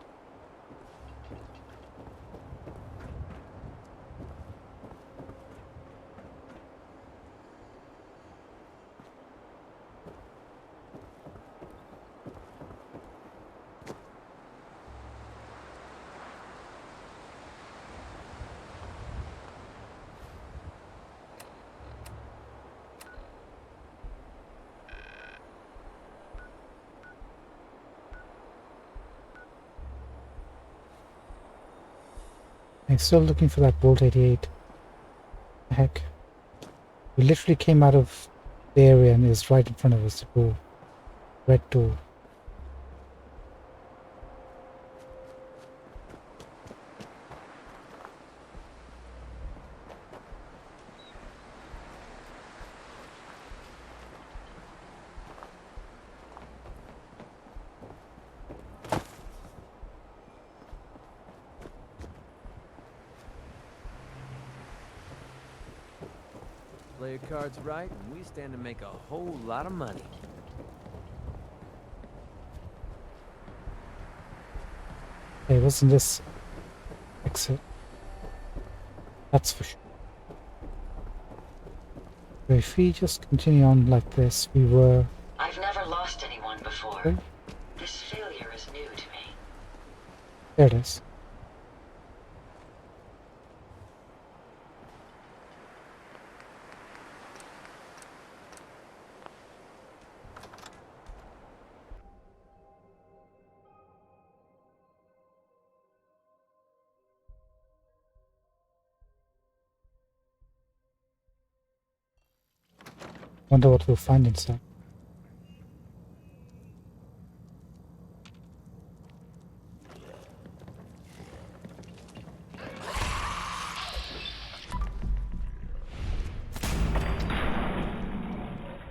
I'm still looking for that Bolt 88. The heck? We literally came out of the area and is right in front of us, the door. Red door. Play your cards right, and we stand to make a whole lot of money. Hey, wasn't this exit? That's for sure. So if we just continue on like this, we were... I've never lost anyone before. Okay. This failure is new to me. There it is. Wonder what we'll find inside.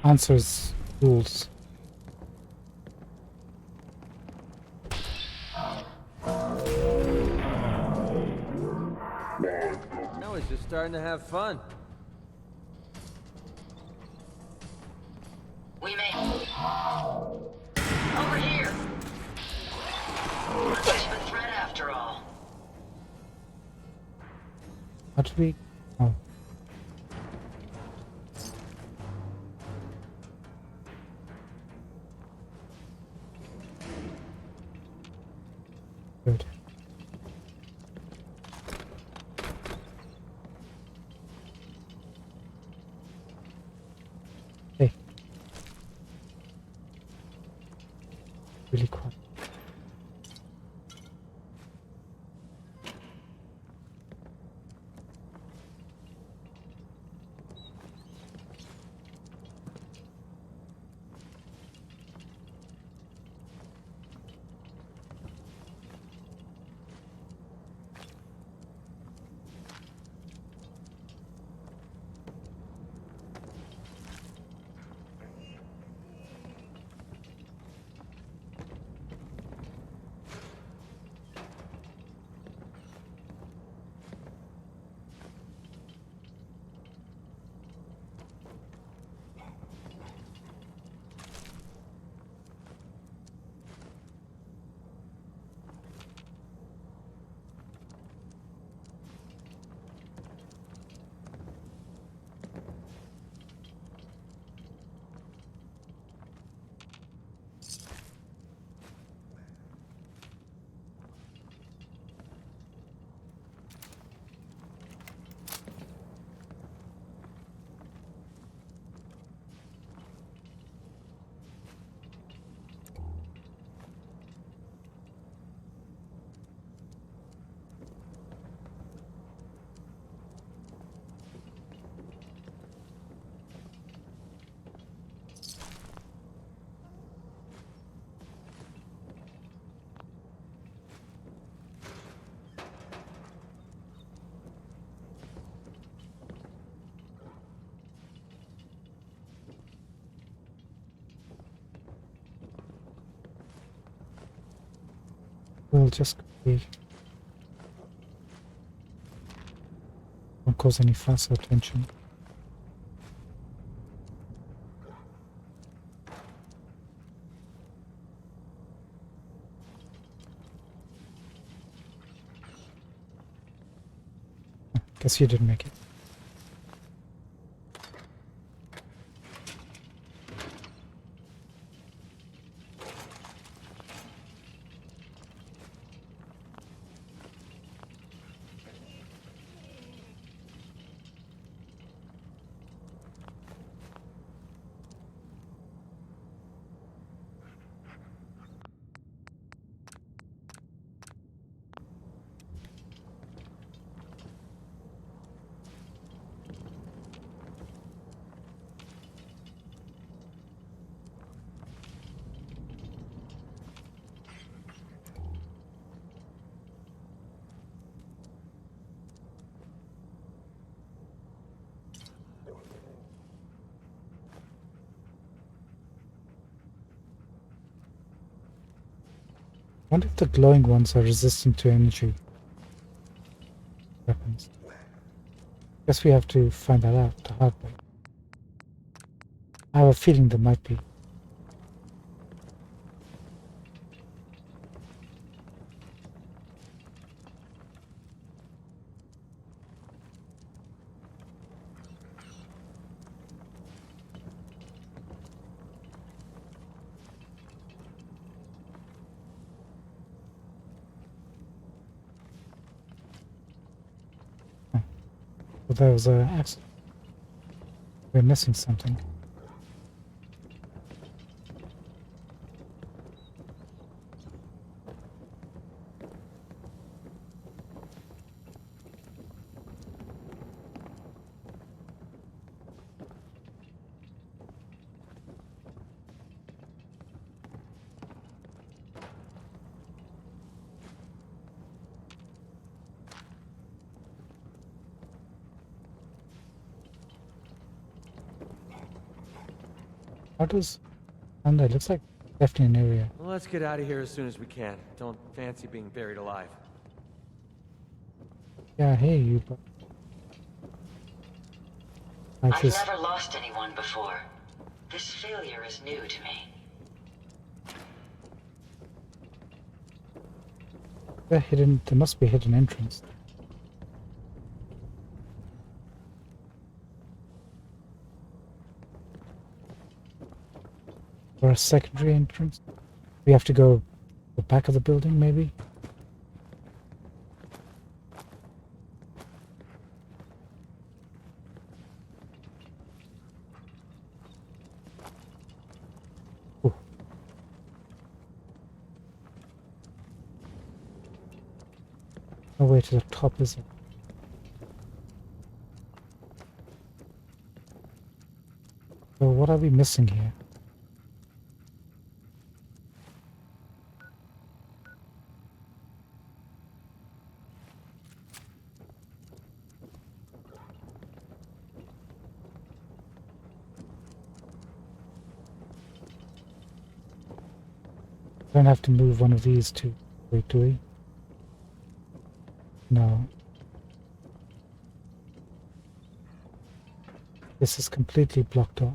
Answers rules. Now he's just starting to have fun. We may... Over here! Much of a threat after all. How do we... Oh. Good. Hey. Really quiet. We'll just quickly... Won't cause any fuss or tension. Guess you didn't make it. I wonder if the glowing ones are resistant to energy weapons. Guess we have to find that out the hard way. I have a feeling there might be. But there was an accident. We're missing something. How does... And it looks like definitely an area. Well, let's get out of here as soon as we can. Don't fancy being buried alive. Yeah, I hear you, but... Like I've this. never lost anyone before. This failure is new to me. There must be a hidden entrance. Or a secondary entrance. We have to go the back of the building, maybe? Ooh. No way to the top, is it? So what are we missing here? Don't have to move one of these two. Wait, do we? No. This is completely blocked off.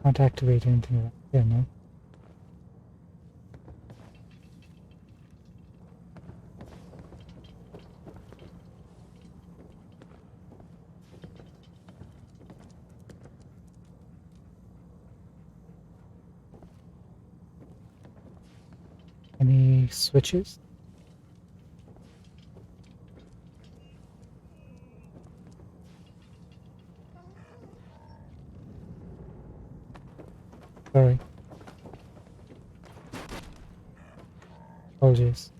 Can't activate anything right here, no? Any switches? Sorry. Apologies.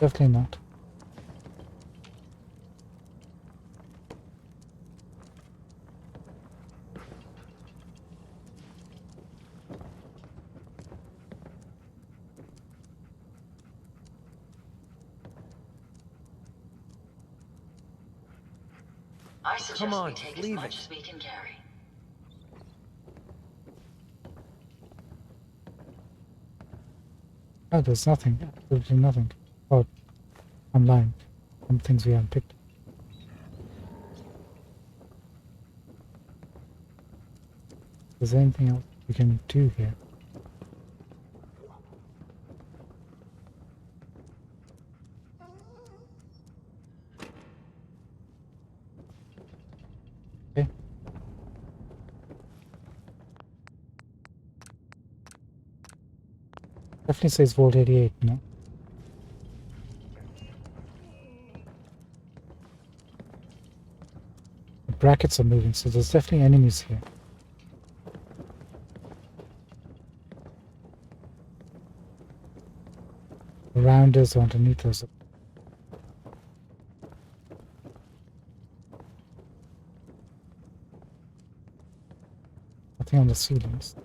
Definitely not. I suggest Come on, we take leave as much it. as we can carry. Oh, there's nothing. Absolutely nothing. Oh, I'm lying. Some things we haven't picked. Is there anything else we can do here? Okay. Definitely says Vault 88, no? The brackets are moving, so there's definitely enemies here. Around us or underneath us. Nothing on the ceilings.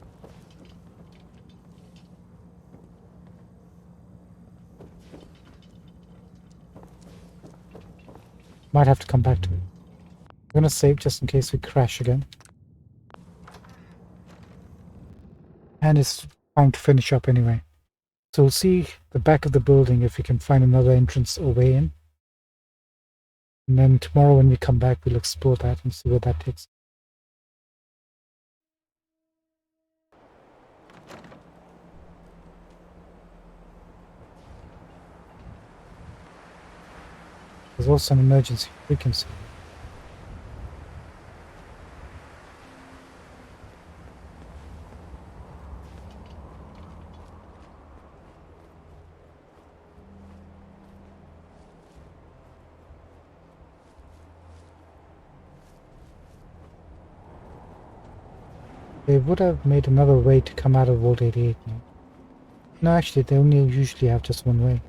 Might have to come back to it. I'm gonna save just in case we crash again. And it's time to finish up anyway. So we'll see the back of the building if we can find another entrance or way in. And then tomorrow when we come back, we'll explore that and see where that takes. There's also an emergency frequency. They would have made another way to come out of Vault 88 now. No, actually, they only usually have just one way.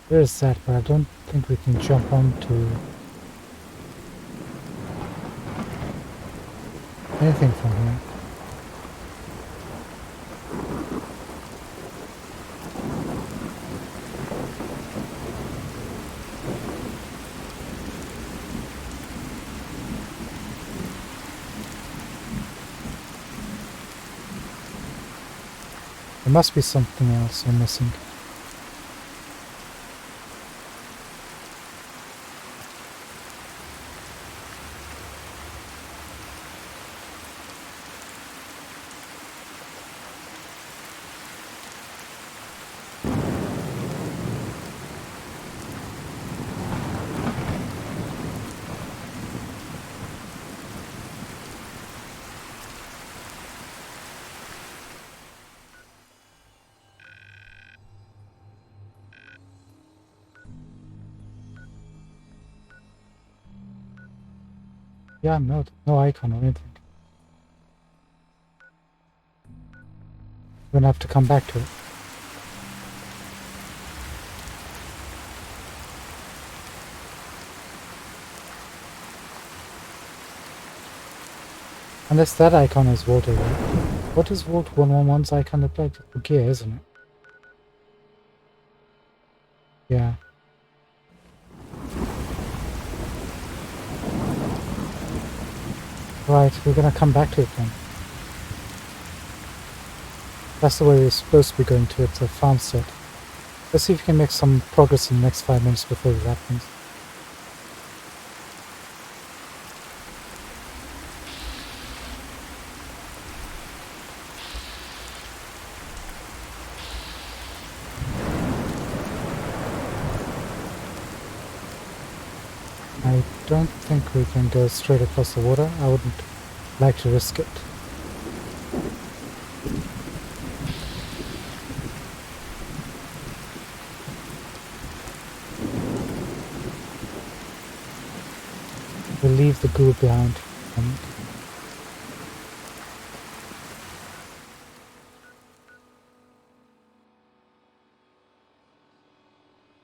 There is that, but I don't think we can jump onto anything from here. There must be something else we're missing. Yeah, no icon or anything. We're gonna have to come back to it. Unless that icon is Vault, right? What does Vault 111's icon look like? It's the gear, isn't it? Yeah. Right, we're gonna come back to it then. That's the way we're supposed to be going to it, the farmstead. Let's see if we can make some progress in the next 5 minutes before this happens. I don't think we can go straight across the water. I wouldn't like to risk it. We'll leave the ghoul behind.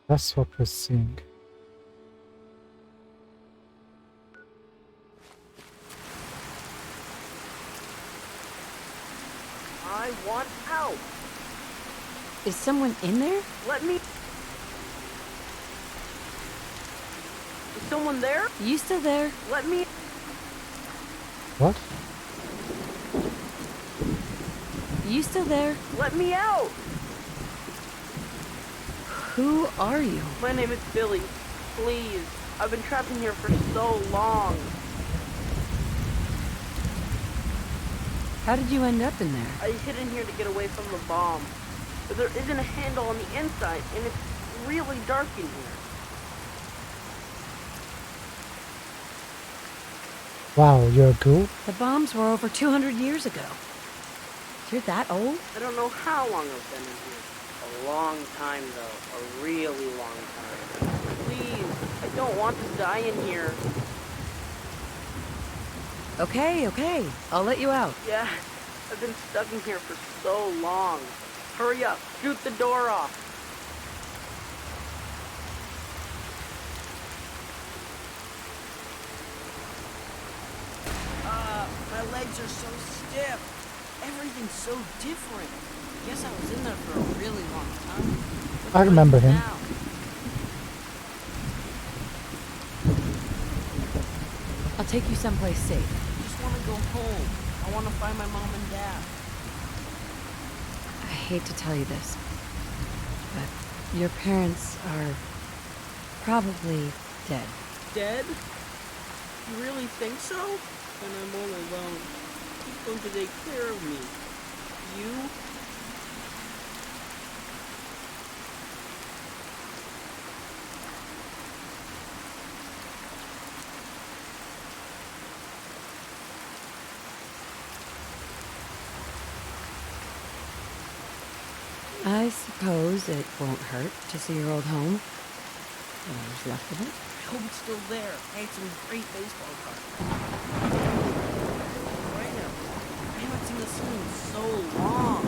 That's what we're seeing. I want out. Is someone in there? Let me. Is someone there? You still there? Let me. What? You still there? Let me out. Who are you? My name is Billy. Please. I've been trapped in here for so long. How did you end up in there? I hid in here to get away from the bomb. But there isn't a handle on the inside, and it's really dark in here. Wow, you're a ghoul? The bombs were over 200 years ago. You're that old? I don't know how long I've been in here. A long time, though. A really long time. Please, I don't want to die in here. Okay. I'll let you out. Yeah, I've been stuck in here for so long. Hurry up, shoot the door off. My legs are so stiff. Everything's so different. Guess I was in there for a really long time. I remember him. Now? I'll take you someplace safe. I just want to go home. I want to find my mom and dad. I hate to tell you this, but your parents are probably dead. Dead? You really think so? And I'm all alone. Who's going to take care of me? You? I suppose it won't hurt to see your old home. Whatever's left of it. I hope it's still there. I had some great baseball cards. Right now, I haven't seen the sun in so long.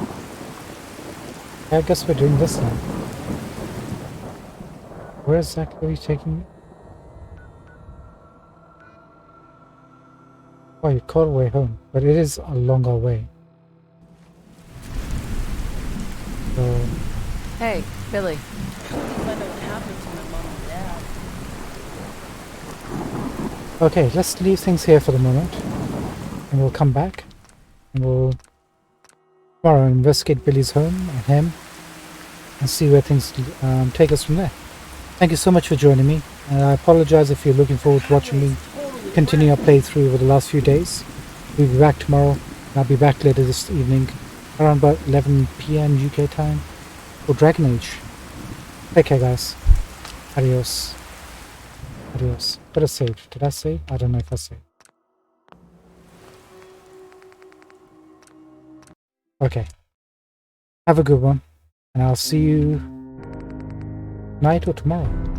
I guess we're doing this now. Where exactly are we taking me? Oh, you called way home, but it is a longer way. So, Hey, Billy. I hope find out what happened to my mom and dad. okay, let's leave things here for the moment, and we'll come back, and we'll tomorrow investigate Billy's home and him, and see where things take us from there. Thank you so much for joining me, and I apologize if you're looking forward to watching me continue our playthrough over the last few days. We'll be back tomorrow, and I'll be back later this evening, around about 11 PM UK time, for Dragon Age. Take care, guys. Adios. Adios. Better save. Did I save? I don't know if I saved. Okay. Have a good one, and I'll see you tonight or tomorrow.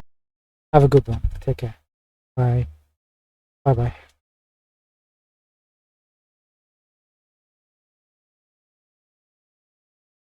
Have a good one. Take care. Bye. Bye-bye.